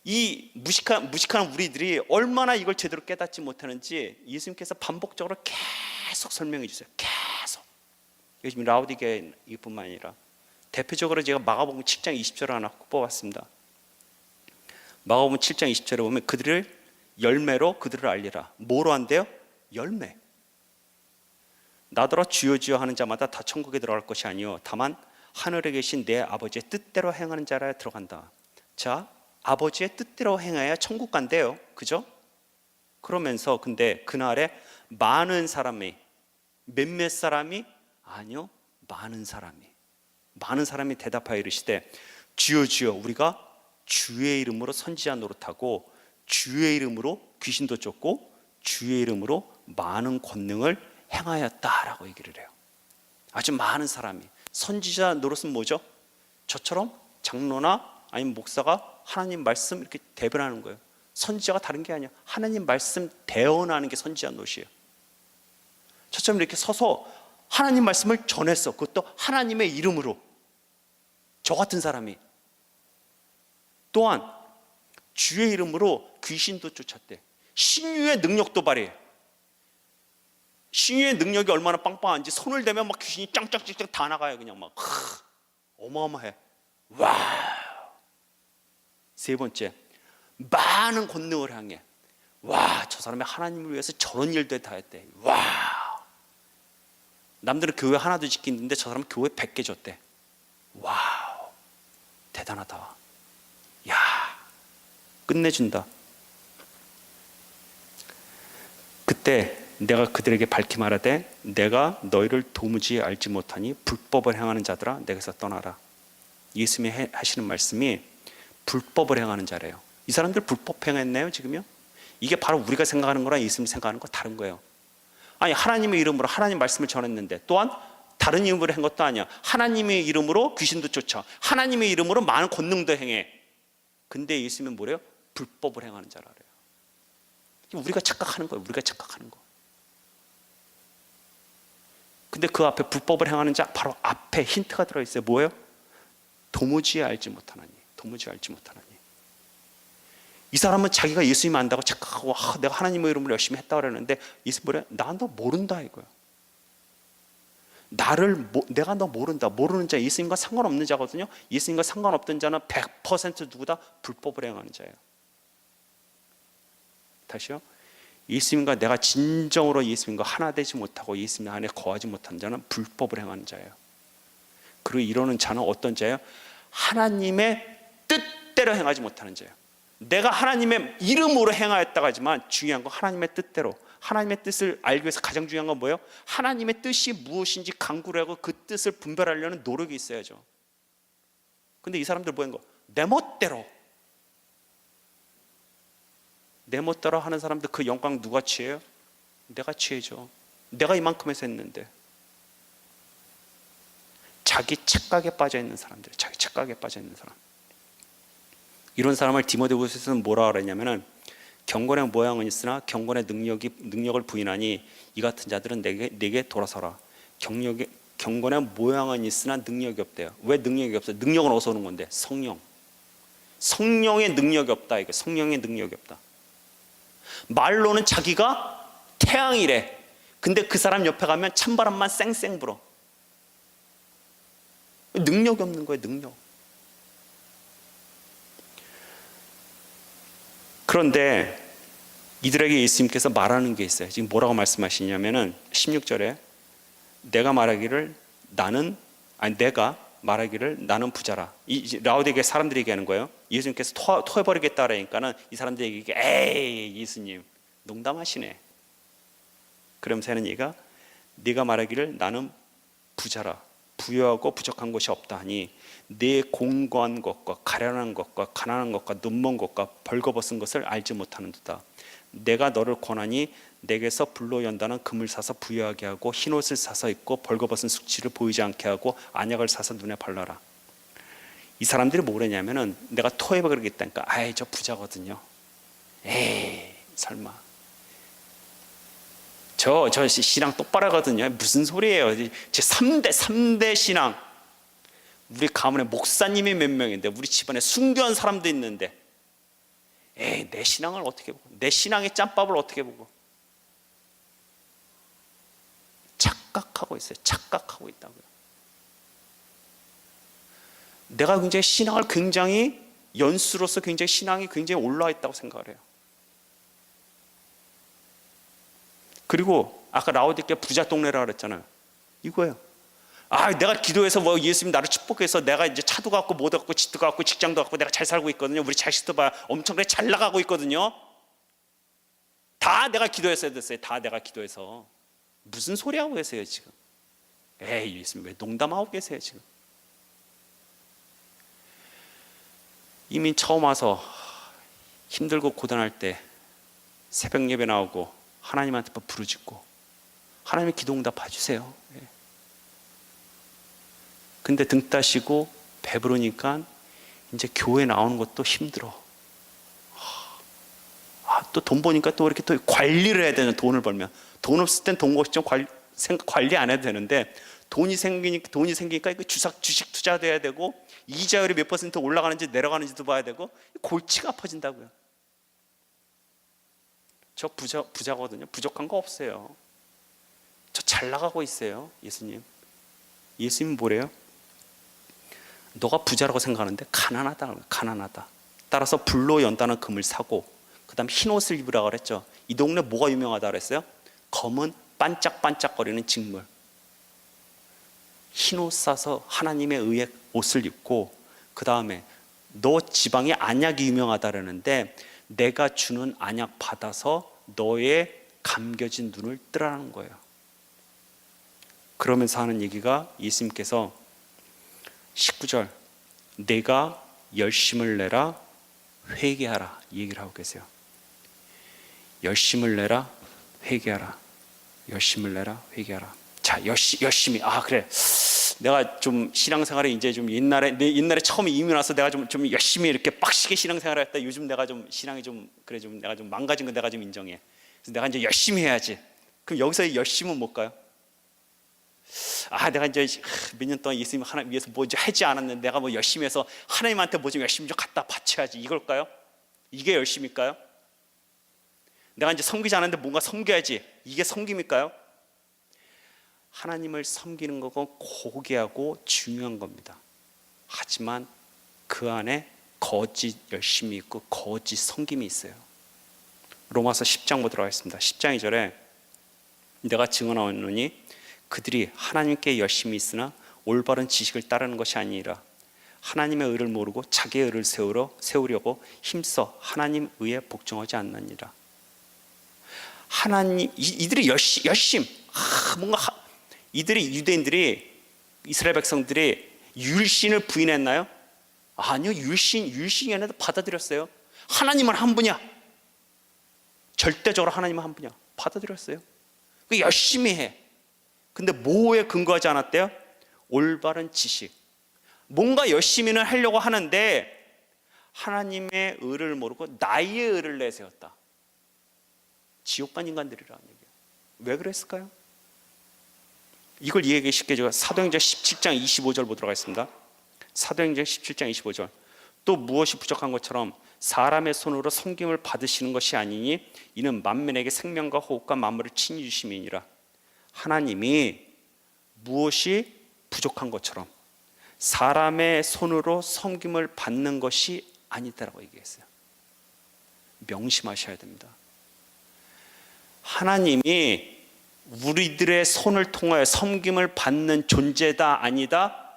이 무식한 우리들이 얼마나 이걸 제대로 깨닫지 못하는지 예수님께서 반복적으로 계속 설명해 주세요. 계속. 요즘 라우디게뿐만 아니라 대표적으로 제가 마가복음 7장 20절을 하나 뽑았습니다. 마가복음 7장 20절에 보면 그들을 열매로 그들을 알리라. 뭐로 한대요? 열매. 나더러 주여 주여 하는 자마다 다 천국에 들어갈 것이 아니요 다만 하늘에 계신 내 아버지의 뜻대로 행하는 자라 들어간다. 자, 아버지의 뜻대로 행해야 천국 간대요. 그죠? 그러면서 근데 그날에 많은 사람이, 몇몇 사람이, 아니요 많은 사람이 대답하여 이르시되 주여 주여 우리가 주의 이름으로 선지자 노릇하고 주의 이름으로 귀신도 쫓고 주의 이름으로 많은 권능을 행하였다라고 얘기를 해요. 아주 많은 사람이. 선지자 노릇은 뭐죠? 저처럼 장로나 아니면 목사가 하나님 말씀 이렇게 대변하는 거예요. 선지자가 다른 게 아니야. 하나님 말씀 대언하는 게 선지자 노릇이에요. 저처럼 이렇게 서서 하나님 말씀을 전했어. 그것도 하나님의 이름으로. 저 같은 사람이. 또한 주의 이름으로 귀신도 쫓았대. 신유의 능력도 발휘해. 신유의 능력이 얼마나 빵빵한지 손을 대면 막 귀신이 짱짱짱짱 다 나가요. 그냥 막 어마어마해. 와. 세 번째, 많은 권능을 향해. 와, 저 사람이 하나님을 위해서 저런 일도 다 했대. 와. 남들은 교회 하나도 지키는데 저 사람은 교회 100개 줬대. 와우, 대단하다. 야, 끝내준다. 그때 내가 그들에게 밝히 말하되 내가 너희를 도무지 알지 못하니 불법을 행하는 자들아 내게서 떠나라. 예수님이 하시는 말씀이 불법을 행하는 자래요. 이 사람들 불법 행했네요 지금요? 이게 바로 우리가 생각하는 거랑 예수님이 생각하는 거 다른 거예요. 아니, 하나님의 이름으로 하나님 말씀을 전했는데, 또한 다른 이름으로 한 것도 아니야. 하나님의 이름으로 귀신도 쫓아, 하나님의 이름으로 많은 권능도 행해. 근데 예수님은 뭐래요? 불법을 행하는 자라래요. 우리가 착각하는 거예요. 우리가 착각하는 거. 근데 그 앞에 불법을 행하는 자, 바로 앞에 힌트가 들어있어요. 뭐예요? 도무지 알지 못하나니. 도무지 알지 못하나니. 이 사람은 자기가 예수님 안다고 착각하고 내가 하나님의 이름으로 열심히 했다 그러는데 예수님 뭐래? 나 너 모른다 이거야. 내가 너 모른다. 모르는 자, 예수님과 상관없는 자거든요. 예수님과 상관없던 자는 100% 누구다? 불법을 행하는 자예요. 다시요. 예수님과 내가 진정으로 예수님과 하나 되지 못하고 예수님 안에 거하지 못한 자는 불법을 행하는 자예요. 그리고 이러는 자는 어떤 자예요? 하나님의 뜻대로 행하지 못하는 자예요. 내가 하나님의 이름으로 행하였다고 하지만 중요한 건 하나님의 뜻대로, 하나님의 뜻을 알기 위해서 가장 중요한 건 뭐예요? 하나님의 뜻이 무엇인지 간구를 하고 그 뜻을 분별하려는 노력이 있어야죠. 근데 이 사람들 뭐한 거? 내 멋대로 하는 사람들, 그 영광 누가 취해요? 내가 취해죠. 내가 이만큼 해서 했는데. 자기 착각에 빠져 있는 사람들, 자기 착각에 빠져 있는 사람. 이런 사람을 디모데후서에서는 뭐라 그랬냐면은 경건의 모양은 있으나 경건의 능력을 부인하니 이 같은 자들은 내게 돌아서라. 경건의 모양은 있으나 능력이 없대요. 왜 능력이 없어요? 능력은 어디서 오는 건데? 성령의 능력이 없다. 이거 성령의 능력이 없다. 말로는 자기가 태양이래. 근데 그 사람 옆에 가면 찬바람만 쌩쌩 불어. 능력이 없는 거예요. 능력. 그런데 이들에게 예수님께서 말하는 게 있어요. 지금 뭐라고 말씀하시냐면은 16절에 내가 말하기를 나는 부자라. 이 라오디게 사람들이 얘기하는 거예요. 예수님께서 토해버리겠다 그러니까는 이 사람들이 얘기해, 에이 예수님 농담하시네. 그러면서 하는 얘기가 네가 말하기를 나는 부자라. 부유하고 부족한 것이 없다 하니 내 공고한 것과 가련한 것과 가난한 것과 눈먼 것과 벌거벗은 것을 알지 못하는도다. 내가 너를 권하니 내게서 불로 연다는 금을 사서 부유하게 하고 흰옷을 사서 입고 벌거벗은 숙취를 보이지 않게 하고 안약을 사서 눈에 발라라. 이 사람들이 뭐랬냐면은 내가 토해버리겠다니까. 아이 저 부자거든요. 에이 설마 저 신앙 똑바로 하거든요. 무슨 소리예요? 제 3대 신앙. 우리 가문에 목사님이 몇 명인데 우리 집안에 순교한 사람도 있는데 에이 내 신앙을 어떻게 보고, 내 신앙의 짬밥을 어떻게 보고. 착각하고 있어요. 착각하고 있다고요. 내가 굉장히 신앙을 굉장히 연수로서 굉장히 신앙이 굉장히 올라와 있다고 생각을 해요. 그리고 아까 라오디게 부자 동네라 그랬잖아요. 이거예요. 내가 기도해서 뭐 예수님 나를 축복해서 내가 이제 차도 갖고 뭐도 갖고 집도 갖고 직장도 갖고 내가 잘 살고 있거든요. 우리 자식도 봐 엄청나게 잘 나가고 있거든요. 다 내가 기도했어야 됐어요. 다 내가 기도해서. 무슨 소리 하고 계세요 지금? 에이 예수님 왜 농담하고 계세요 지금? 이미 처음 와서 힘들고 고단할 때 새벽 예배 나오고 하나님한테 부르짖고 하나님의 기도 응답 봐주세요. 근데 등 따시고 배부르니까 이제 교회 나오는 것도 힘들어. 또 돈 버니까 또 이렇게 또 관리를 해야 되는. 돈을 벌면 돈 없을 땐 돈 걱정 관리 안 해도 되는데 돈이 생기니까 이거 주식 투자도 해야 되고 이자율이 몇 퍼센트 올라가는지 내려가는지도 봐야 되고 골치가 아파진다고요. 저 부자거든요. 부족한 거 없어요. 저 잘 나가고 있어요. 예수님 뭐래요? 너가 부자라고 생각하는데 가난하다. 가난하다. 따라서 불로 연단한 금을 사고 그 다음 흰 옷을 입으라고 그랬죠. 이 동네 뭐가 유명하다 그랬어요? 검은 반짝반짝거리는 직물. 흰 옷 사서 하나님의 의의 옷을 입고 그 다음에 너 지방에 안약이 유명하다 그러는데 내가 주는 안약 받아서 너의 감겨진 눈을 뜨라는 거예요. 그러면서 하는 얘기가 예수님께서 19절 내가 열심을 내라 회개하라 이 얘기를 하고 계세요. 열심을 내라 회개하라. 열심을 내라 회개하라. 자, 열심히. 그래. 내가 좀 신앙생활에 이제 좀 옛날에 처음에 이민 와서 내가 좀 열심히 이렇게 빡시게 신앙생활을 했다. 요즘 내가 좀 신앙이 좀 내가 좀 망가진 거 내가 좀 인정해. 그래서 내가 이제 열심히 해야지. 그럼 여기서 열심은 뭘까요? 내가 이제 몇 년 동안 예수님 하나님 위해서 뭐 이제 하지 않았는데 내가 뭐 열심히 해서 하나님한테 뭐 좀 열심히 좀 갖다 바쳐야지. 이걸까요? 이게 열심일까요? 내가 이제 섬기지 않았는데 뭔가 섬겨야지. 이게 섬김일까요? 하나님을 섬기는 거고 고귀하고 중요한 겁니다. 하지만 그 안에 거짓 열심이 있고 거짓 섬김이 있어요. 로마서 10장 보도록 하겠습니다. 10장 2절에 내가 증언하노니 그들이 하나님께 열심히 있으나 올바른 지식을 따르는 것이 아니라 하나님의 의를 모르고 자기의 의를 세우려고 힘써 하나님 의에 복종하지 않느니라. 하나님 이들이 열심 이들이 유대인들이 이스라엘 백성들이 율신을 부인했나요? 아니요. 율신이 아니라 받아들였어요. 하나님은 한 분이야. 절대적으로 하나님은 한 분이야. 받아들였어요. 열심히 해. 근데 뭐에 근거하지 않았대요? 올바른 지식. 뭔가 열심히는 하려고 하는데 하나님의 의를 모르고 나의 의를 내세웠다. 지옥 간 인간들이라는 얘기예요. 왜 그랬을까요? 이걸 이해하기 쉽게 제가 사도행전 17장 25절 보도록 하겠습니다. 사도행전 17장 25절 또 무엇이 부족한 것처럼 사람의 손으로 섬김을 받으시는 것이 아니니 이는 만민에게 생명과 호흡과 만물을 친히 주심이니라. 하나님이 무엇이 부족한 것처럼 사람의 손으로 섬김을 받는 것이 아니다라고 얘기했어요. 명심하셔야 됩니다. 하나님이 우리들의 손을 통하여 섬김을 받는 존재다 아니다?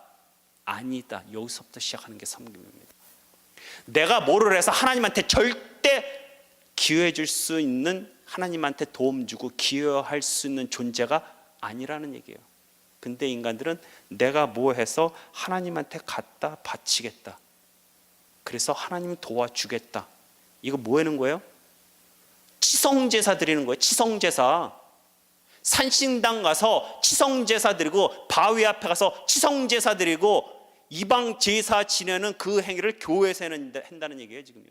아니다. 여기서부터 시작하는 게 섬김입니다. 내가 뭐를 해서 하나님한테 절대 기여해 줄 수 있는, 하나님한테 도움 주고 기여할 수 있는 존재가 아니라는 얘기예요. 근데 인간들은 내가 뭐 해서 하나님한테 갖다 바치겠다, 그래서 하나님 도와주겠다, 이거 뭐 하는 거예요? 치성제사 드리는 거예요. 치성제사. 산신당 가서 치성제사 드리고 바위 앞에 가서 치성제사 드리고 이방 제사 지내는 그 행위를 교회에서 한다는 얘기예요 지금요.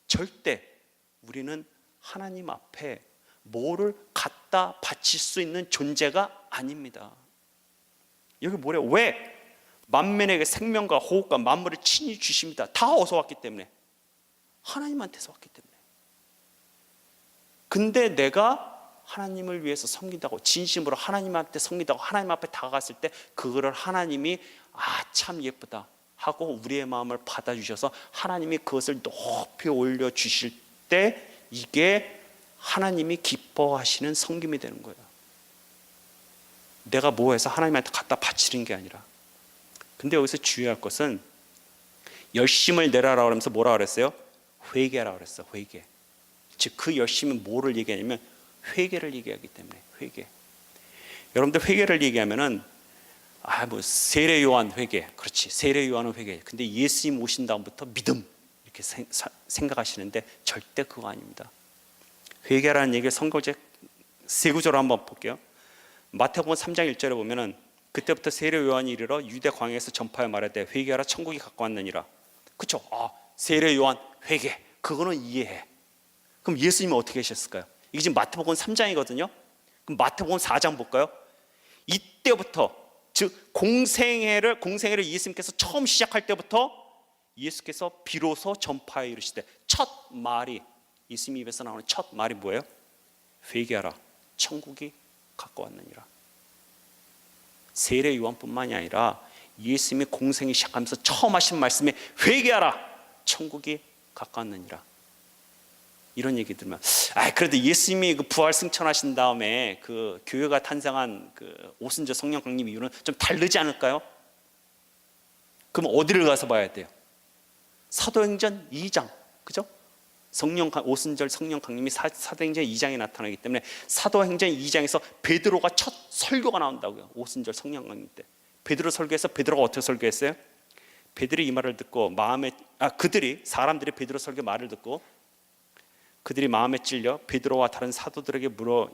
절대 우리는 하나님 앞에 뭐를 갖다 바칠 수 있는 존재가 아닙니다. 여기 뭐래요? 왜? 만민에게 생명과 호흡과 만물을 친히 주십니다. 다 어디서 왔기 때문에? 하나님한테서 왔기 때문에. 근데 내가 하나님을 위해서 섬긴다고, 진심으로 하나님한테 섬긴다고 하나님 앞에 다가갔을 때 그거를 하나님이 참 예쁘다 하고 우리의 마음을 받아주셔서 하나님이 그것을 높이 올려주실 때 이게 하나님이 기뻐하시는 섬김이 되는 거예요. 내가 뭐 해서 하나님한테 갖다 바치는 게 아니라. 근데 여기서 주의할 것은 열심을 내라라고 하면서 뭐라 그랬어요? 회개라고 그랬어. 회개. 즉 그 열심은 뭐를 얘기하냐면 회개를 얘기하기 때문에. 회개. 여러분들 회개를 얘기하면은 뭐 세례 요한 회개, 그렇지, 세례 요한은 회개. 근데 예수님 오신 다음부터 믿음 이렇게 생각하시는데 절대 그거 아닙니다. 회개라는 얘기를 성경책 세 구절로 한번 볼게요. 마태복음 3장 1절에 보면은 그때부터 세례 요한이 이르러 유대 광야에서 전파하여 말하되 회개하라 천국이 가까웠느니라. 그렇죠? 세례 요한 회개, 그거는 이해해. 그럼 예수님은 어떻게 하셨을까요? 이게 지금 마태복음 3장이거든요. 그럼 마태복음 4장 볼까요? 이때부터 즉 공생애를 예수님께서 처음 시작할 때부터 예수께서 비로소 전파에 이르시되 첫 말이, 예수님 입에서 나오는 첫 말이 뭐예요? 회개하라, 천국이 가까웠느니라. 세례 요한뿐만이 아니라 예수님이 공생이 시작하면서 처음 하신 말씀이 회개하라, 천국이 가까웠느니라. 이런 얘기 들으면 그래도 예수님이 그 부활 승천하신 다음에 그 교회가 탄생한 그 오순절 성령 강림 이유는 좀 다르지 않을까요? 그럼 어디를 가서 봐야 돼요? 사도행전 2장, 그죠? 오순절 성령 강림이 사도행전 2장에 나타나기 때문에 사도행전 2장에서 베드로가 첫 설교가 나온다고요. 오순절 성령 강림 때 베드로 설교에서 베드로가 어떻게 설교했어요? 베드로이 말을 듣고 사람들이 베드로 설교 말을 듣고 그들이 마음에 찔려 베드로와 다른 사도들에게 물어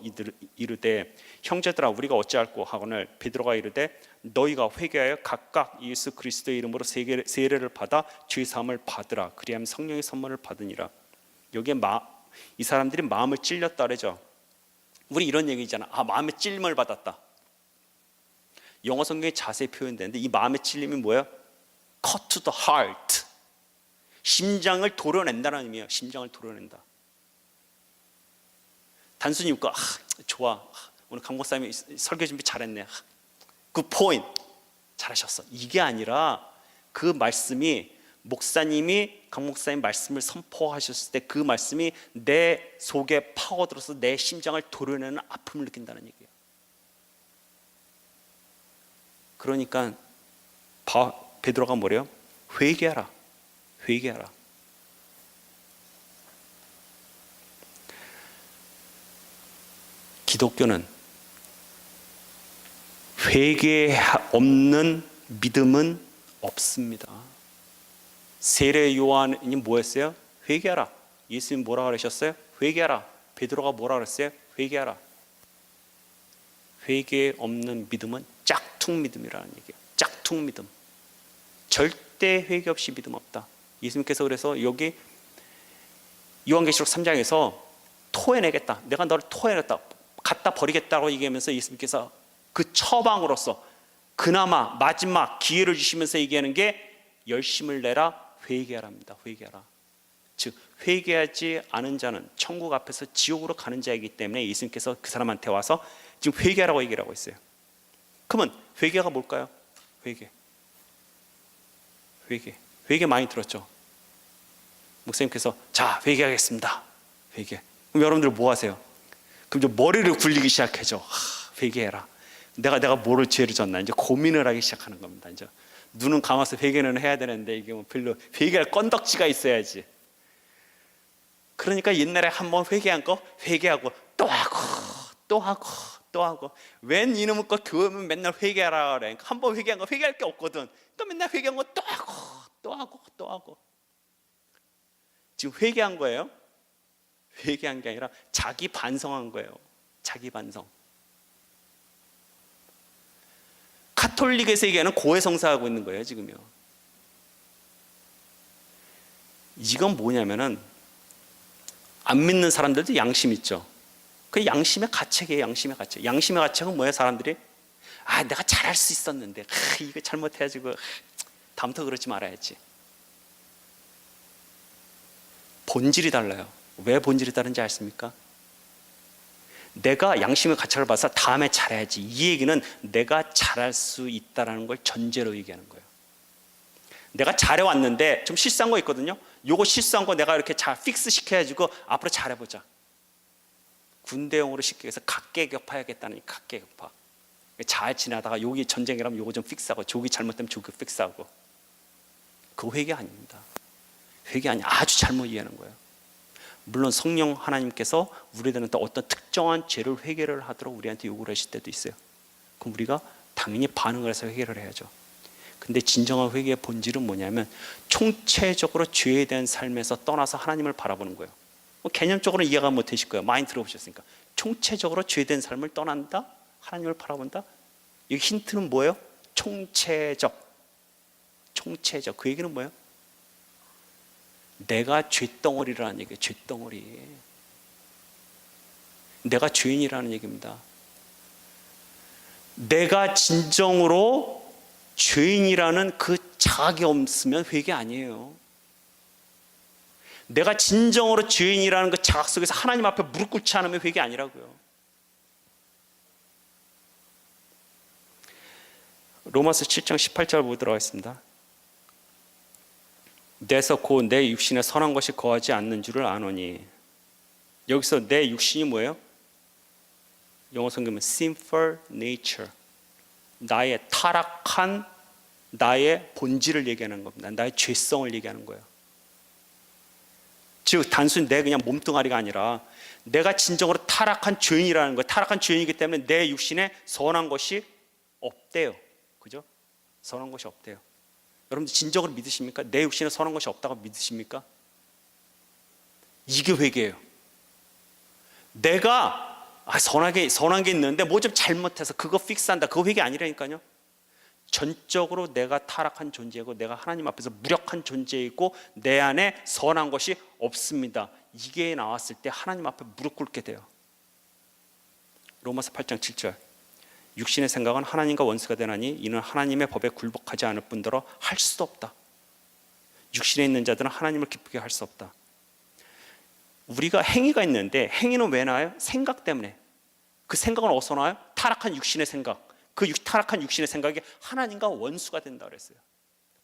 이르되 형제들아 우리가 어찌할꼬 하거늘 베드로가 이르되 너희가 회개하여 각각 예수 그리스도의 이름으로 세례를 받아 죄 사함을 받으라. 그리하면 성령의 선물을 받으니라. 여기에 이 사람들이 마음을 찔렸다 그러죠. 우리 이런 얘기잖아. 마음에 찔림을 받았다. 영어 성경에 자세히 표현되는데 이 마음의 찔림이 뭐예요? Cut to the heart. 심장을 도려낸다는 의미예요. 심장을 도려낸다. 단순히 웃고 좋아, 오늘 강 목사님이 설교 준비 잘했네, 그 포인트 잘하셨어, 이게 아니라 그 말씀이 강 목사님 말씀을 선포하셨을 때 그 말씀이 내 속에 파고들어서 내 심장을 도려내는 아픔을 느낀다는 얘기예요. 그러니까 베드로가 뭐래요? 회개하라, 회개하라. 기독교는 회개 없는 믿음은 없습니다. 세례 요한이 뭐였어요? 회개하라. 예수님 뭐라 그러셨어요? 회개하라. 베드로가 뭐라 그랬어요? 회개하라. 회개 없는 믿음은 짝퉁 믿음이라는 얘기예요. 짝퉁 믿음. 절대 회개 없이 믿음 없다. 예수님께서 그래서 여기 요한계시록 3장에서 토해내겠다. 내가 너를 토해냈다. 갖다 버리겠다고 얘기하면서 예수님께서 그 처방으로서 그나마 마지막 기회를 주시면서 얘기하는 게 열심을 내라, 회개하랍니다. 회개하라. 즉 회개하지 않은 자는 천국 앞에서 지옥으로 가는 자이기 때문에 예수님께서 그 사람한테 와서 지금 회개하라고 얘기를 하고 있어요. 그러면 회개가 뭘까요? 회개 많이 들었죠. 목사님께서 자 회개하겠습니다. 회개. 그럼 여러분들 뭐 하세요? 그럼 이제 머리를 굴리기 시작해죠. 회개해라. 내가 뭐를 죄를 졌나 이제 고민을 하기 시작하는 겁니다. 이제 눈은 감아서 회개는 해야 되는데 이게 뭐 별로 회개할 건덕지가 있어야지. 그러니까 옛날에 한번 회개한 거 회개하고 또 하고 웬 이놈의 거 교회 오면 맨날 회개하라 그래. 한번 회개한 거 회개할 게 없거든. 또 맨날 회개한 거 또 하고 지금 회개한 거예요? 회개한 게 아니라 자기 반성한 거예요. 자기 반성. 카톨릭에서 얘기하는 고해성사하고 있는 거예요 지금요. 이건 뭐냐면은 안 믿는 사람들도 양심 있죠. 그 양심의 가책이에요. 양심의 가책. 양심의 가책은 뭐예요? 사람들이 내가 잘할 수 있었는데 이거 잘못해가지고 다음부터 그러지 말아야지. 본질이 달라요. 왜 본질이 다른지 아십니까? 내가 양심의 가책을 받아서 다음에 잘해야지, 이 얘기는 내가 잘할 수 있다는 걸 전제로 얘기하는 거예요. 내가 잘해왔는데 좀 실수한 거 있거든요. 요거 실수한 거 내가 이렇게 잘 픽스 시켜가지고 앞으로 잘해보자. 군대용으로 쉽게 해서 각계격파해야겠다는 각계격파. 잘 지나다가 여기 전쟁이라면 요거 좀 픽스하고 저기 잘못되면 저기 픽스하고. 그거 회개 아닙니다. 회개 아니, 아주 잘못 이해하는 거예요. 물론 성령 하나님께서 우리들은 또 어떤 특정한 죄를 회개를 하도록 우리한테 요구를 하실 때도 있어요. 그럼 우리가 당연히 반응을 해서 회개를 해야죠. 근데 진정한 회개의 본질은 뭐냐면 총체적으로 죄에 대한 삶에서 떠나서 하나님을 바라보는 거예요. 개념적으로 이해가 못 되실 거예요. 많이 들어보셨으니까. 총체적으로 죄에 대한 삶을 떠난다? 하나님을 바라본다? 이 힌트는 뭐예요? 총체적. 그 얘기는 뭐예요? 내가 죄덩어리라는 얘기예요. 죄덩어리. 내가 죄인이라는 얘기입니다. 내가 진정으로 죄인이라는 그 자각이 없으면 회개 아니에요. 내가 진정으로 죄인이라는 그 자각 속에서 하나님 앞에 무릎 꿇지 않으면 회개 아니라고요. 로마서 7장 18절 보도록 하겠습니다. 내서 곧 내 육신에 선한 것이 거하지 않는 줄을 아노니. 여기서 내 육신이 뭐예요? 영어 성경은 sinful nature, 나의 타락한 나의 본질을 얘기하는 겁니다. 나의 죄성을 얘기하는 거예요. 즉 단순히 내 그냥 몸뚱아리가 아니라 내가 진정으로 타락한 죄인이라는 거예요. 타락한 죄인이기 때문에 내 육신에 선한 것이 없대요. 그죠? 선한 것이 없대요. 여러분들 진정으로 믿으십니까? 내 육신에 선한 것이 없다고 믿으십니까? 이게 회개예요. 내가 선한 게 있는데 뭐 좀 잘못해서 그거 픽스한다. 그거 회개 아니라니까요. 전적으로 내가 타락한 존재이고 내가 하나님 앞에서 무력한 존재이고 내 안에 선한 것이 없습니다. 이게 나왔을 때 하나님 앞에 무릎 꿇게 돼요. 로마서 8장 7절. 육신의 생각은 하나님과 원수가 되나니 이는 하나님의 법에 굴복하지 않을 뿐더러 할 수도 없다. 육신에 있는 자들은 하나님을 기쁘게 할 수 없다. 우리가 행위가 있는데 행위는 왜 나와요? 생각 때문에. 그 생각은 어디서 나와요? 타락한 육신의 생각. 그 타락한 육신의 생각이 하나님과 원수가 된다 그랬어요.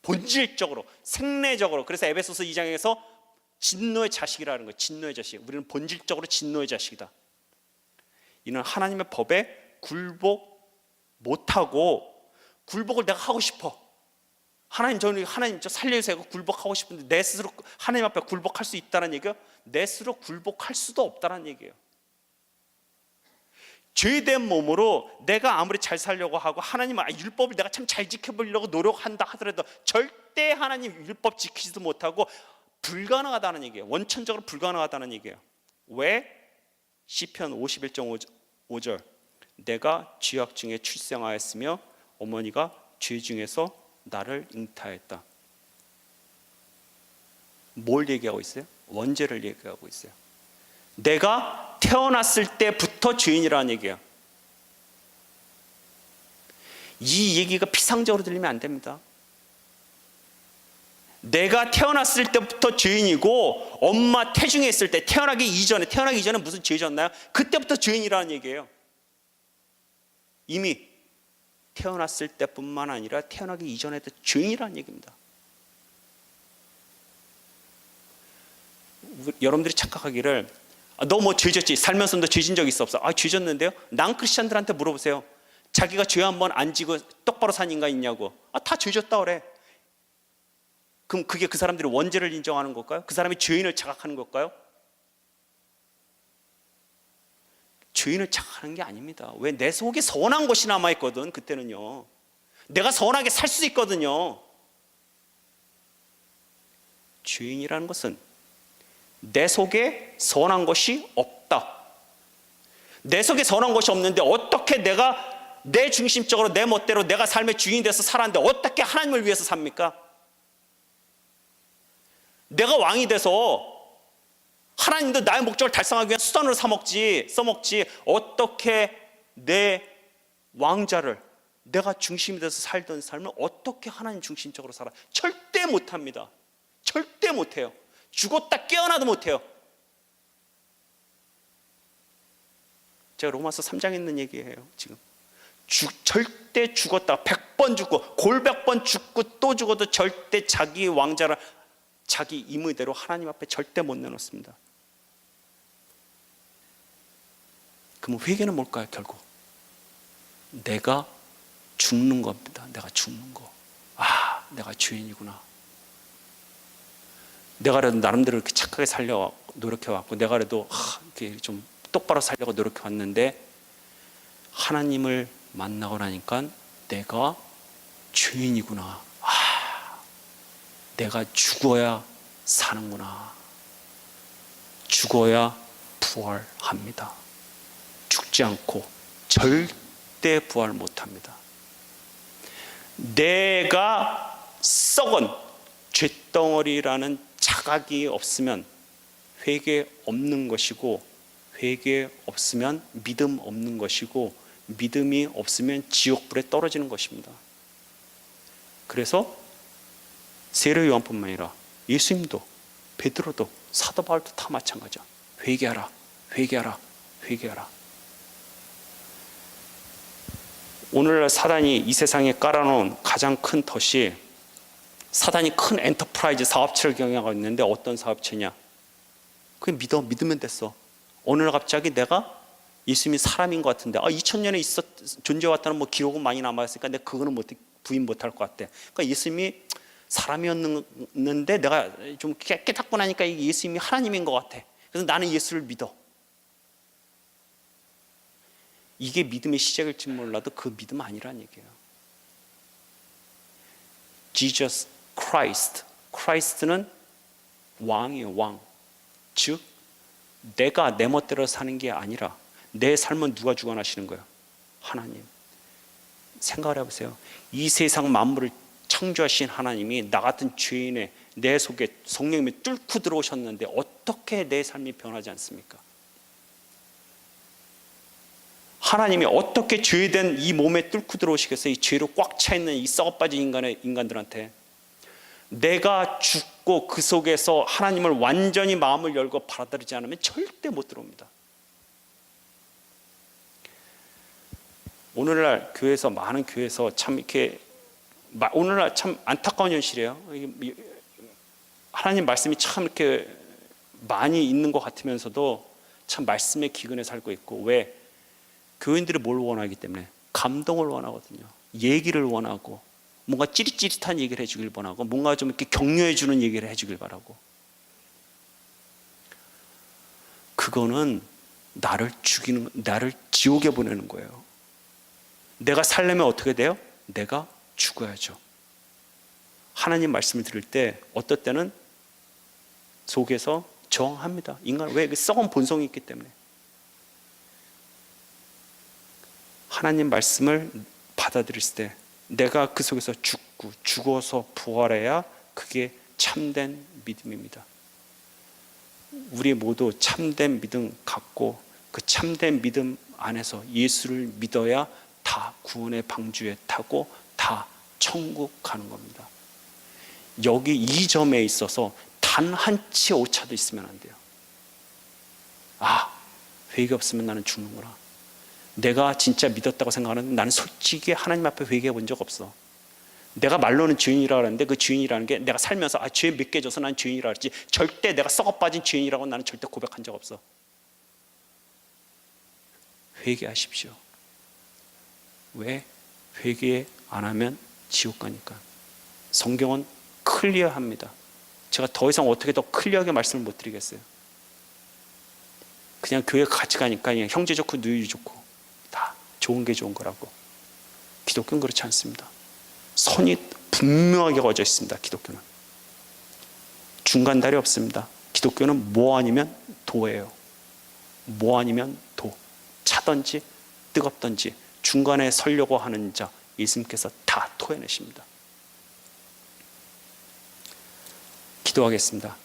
본질적으로, 생내적으로. 그래서 에베소서 2장에서 진노의 자식이라는 거예요. 진노의 자식. 우리는 본질적으로 진노의 자식이다. 이는 하나님의 법에 굴복 못하고, 굴복을 내가 하고 싶어. 하나님 저 살려주세요. 굴복하고 싶은데 내 스스로 하나님 앞에 굴복할 수 있다는 얘기예요? 내 스스로 굴복할 수도 없다는 얘기예요. 죄된 몸으로 내가 아무리 잘 살려고 하고 하나님 율법을 내가 참 잘 지켜보려고 노력한다 하더라도 절대 하나님 율법 지키지도 못하고 불가능하다는 얘기예요. 원천적으로 불가능하다는 얘기예요. 왜? 시편 51.5절. 내가 쥐약 중에 출생하였으며 어머니가 죄 중에서 나를 잉타했다. 뭘 얘기하고 있어요? 원죄를 얘기하고 있어요. 내가 태어났을 때부터 죄인이라는 얘기예요. 이 얘기가 피상적으로 들리면 안 됩니다. 내가 태어났을 때부터 죄인이고 엄마 태중에 있을 때 태어나기 이전에 무슨 죄 졌나요? 그때부터 죄인이라는 얘기예요. 이미 태어났을 때뿐만 아니라 태어나기 이전에도 죄인이라는 얘기입니다. 여러분들이 착각하기를 너 뭐 죄 졌지? 살면서 너 죄 진 적 있어 없어? 죄 졌는데요? 난 크리스천들한테 물어보세요. 자기가 죄 한 번 안 지고 똑바로 산 인간 있냐고. 다 죄 졌다 그래. 그럼 그게 그 사람들이 원죄를 인정하는 걸까요? 그 사람이 죄인을 자각하는 걸까요? 죄인을 자각하는 게 아닙니다. 왜? 내 속에 선한 것이 남아있거든. 그때는요 내가 선하게 살 수 있거든요. 죄인이라는 것은 내 속에 선한 것이 없다. 내 속에 선한 것이 없는데 어떻게 내가 내 중심적으로 내 멋대로 내가 삶의 주인이 돼서 살았는데 어떻게 하나님을 위해서 삽니까? 내가 왕이 돼서 하나님도 나의 목적을 달성하기 위한 수단으로 써먹지 어떻게 내 왕자를 내가 중심이 돼서 살던 삶을 어떻게 하나님 중심적으로 살아? 절대 못합니다. 절대 못해요. 죽었다 깨어나도 못해요. 제가 로마서 3장에 있는 얘기예요. 지금 절대 죽었다 100번 죽고 골백번 죽고 또 죽어도 절대 자기 왕자를 자기 임의대로 하나님 앞에 절대 못 내놓습니다. 그럼 회개는 뭘까요? 결국 내가 죽는 겁니다. 내가 죽는 거. 내가 죄인이구나. 내가 그래도 나름대로 이렇게 착하게 살려 노력해왔고 내가 그래도 이렇게 좀 똑바로 살려고 노력해왔는데 하나님을 만나고 나니까 내가 죄인이구나. 내가 죽어야 사는구나. 죽어야 부활합니다. 죽지 않고 절대 부활 못합니다. 내가 썩은 쇳덩어리라는 자각이 없으면 회개 없는 것이고 회개 없으면 믿음 없는 것이고 믿음이 없으면 지옥불에 떨어지는 것입니다. 그래서 세례 요한뿐만 아니라 예수님도, 베드로도, 사도 바울도 다 마찬가지야. 회개하라, 회개하라, 회개하라. 오늘날 사단이 이 세상에 깔아놓은 가장 큰 덫이, 사단이 큰 엔터프라이즈 사업체를 경영하고 있는데 어떤 사업체냐? 그게 믿으면 됐어. 어느 날 갑자기 내가 예수님이 사람인 것 같은데 2000년에 존재해왔다는 뭐 기록은 많이 남아있으니까 내가 그거는 부인 못할 것 같아. 그러니까 예수님이 사람이었는데 내가 좀 깨닫고 나니까 이게 예수님이 하나님인 것 같아. 그래서 나는 예수를 믿어. 이게 믿음의 시작일지 몰라도 그 믿음 아니란 얘기예요. Jesus Christ. Christ는 왕이에요, 왕. 즉 내가 내 멋대로 사는 게 아니라 내 삶은 누가 주관하시는 거예요? 하나님. 생각을 해보세요. 이 세상 만물을 창조하신 하나님이 나 같은 죄인의 내 속에 성령님이 뚫고 들어오셨는데 어떻게 내 삶이 변하지 않습니까? 하나님이 어떻게 죄된 이 몸에 뚫고 들어오시겠어요? 이 죄로 꽉 차 있는 이 썩어빠진 인간들한테. 내가 죽고 그 속에서 하나님을 완전히 마음을 열고 받아들이지 않으면 절대 못 들어옵니다. 오늘날 교회에서, 많은 교회에서 참 이렇게, 오늘날 참 안타까운 현실이에요. 하나님 말씀이 참 이렇게 많이 있는 것 같으면서도 참 말씀의 기근에 살고 있고. 왜? 교인들이 뭘 원하기 때문에? 감동을 원하거든요. 얘기를 원하고, 뭔가 찌릿찌릿한 얘기를 해주길 원하고, 뭔가 좀 이렇게 격려해주는 얘기를 해주길 바라고. 그거는 나를 죽이는, 나를 지옥에 보내는 거예요. 내가 살려면 어떻게 돼요? 내가 죽어야죠. 하나님 말씀을 들을 때 어떨 때는 속에서 저항합니다. 인간, 왜? 썩은 본성이 있기 때문에. 하나님 말씀을 받아들였을 때 내가 그 속에서 죽고 죽어서 부활해야 그게 참된 믿음입니다. 우리 모두 참된 믿음 갖고 그 참된 믿음 안에서 예수를 믿어야 다 구원의 방주에 타고 다 천국 가는 겁니다. 여기 이 점에 있어서 단 한 치 오차도 있으면 안 돼요. 회개 없으면 나는 죽는구나. 내가 진짜 믿었다고 생각하는데 나는 솔직히 하나님 앞에 회개해 본 적 없어. 내가 말로는 죄인이라고 하는데 그 죄인이라는 게 내가 살면서 죄 몇 개 져서 난 죄인이라고 했지, 절대 내가 썩어빠진 죄인이라고 나는 절대 고백한 적 없어. 회개하십시오. 왜? 회개 안 하면 지옥 가니까. 성경은 클리어합니다. 제가 더 이상 어떻게 더 클리어하게 말씀을 못 드리겠어요. 그냥 교회 같이 가니까 그냥 형제 좋고 누이 좋고 다 좋은 게 좋은 거라고. 기독교는 그렇지 않습니다. 선이 분명하게 거져 있습니다. 기독교는 중간다리 없습니다. 기독교는 뭐 아니면 도예요. 뭐 아니면 도. 차든지 뜨겁든지 중간에 서려고 하는 자 예수님께서 다 토해내십니다. 기도하겠습니다.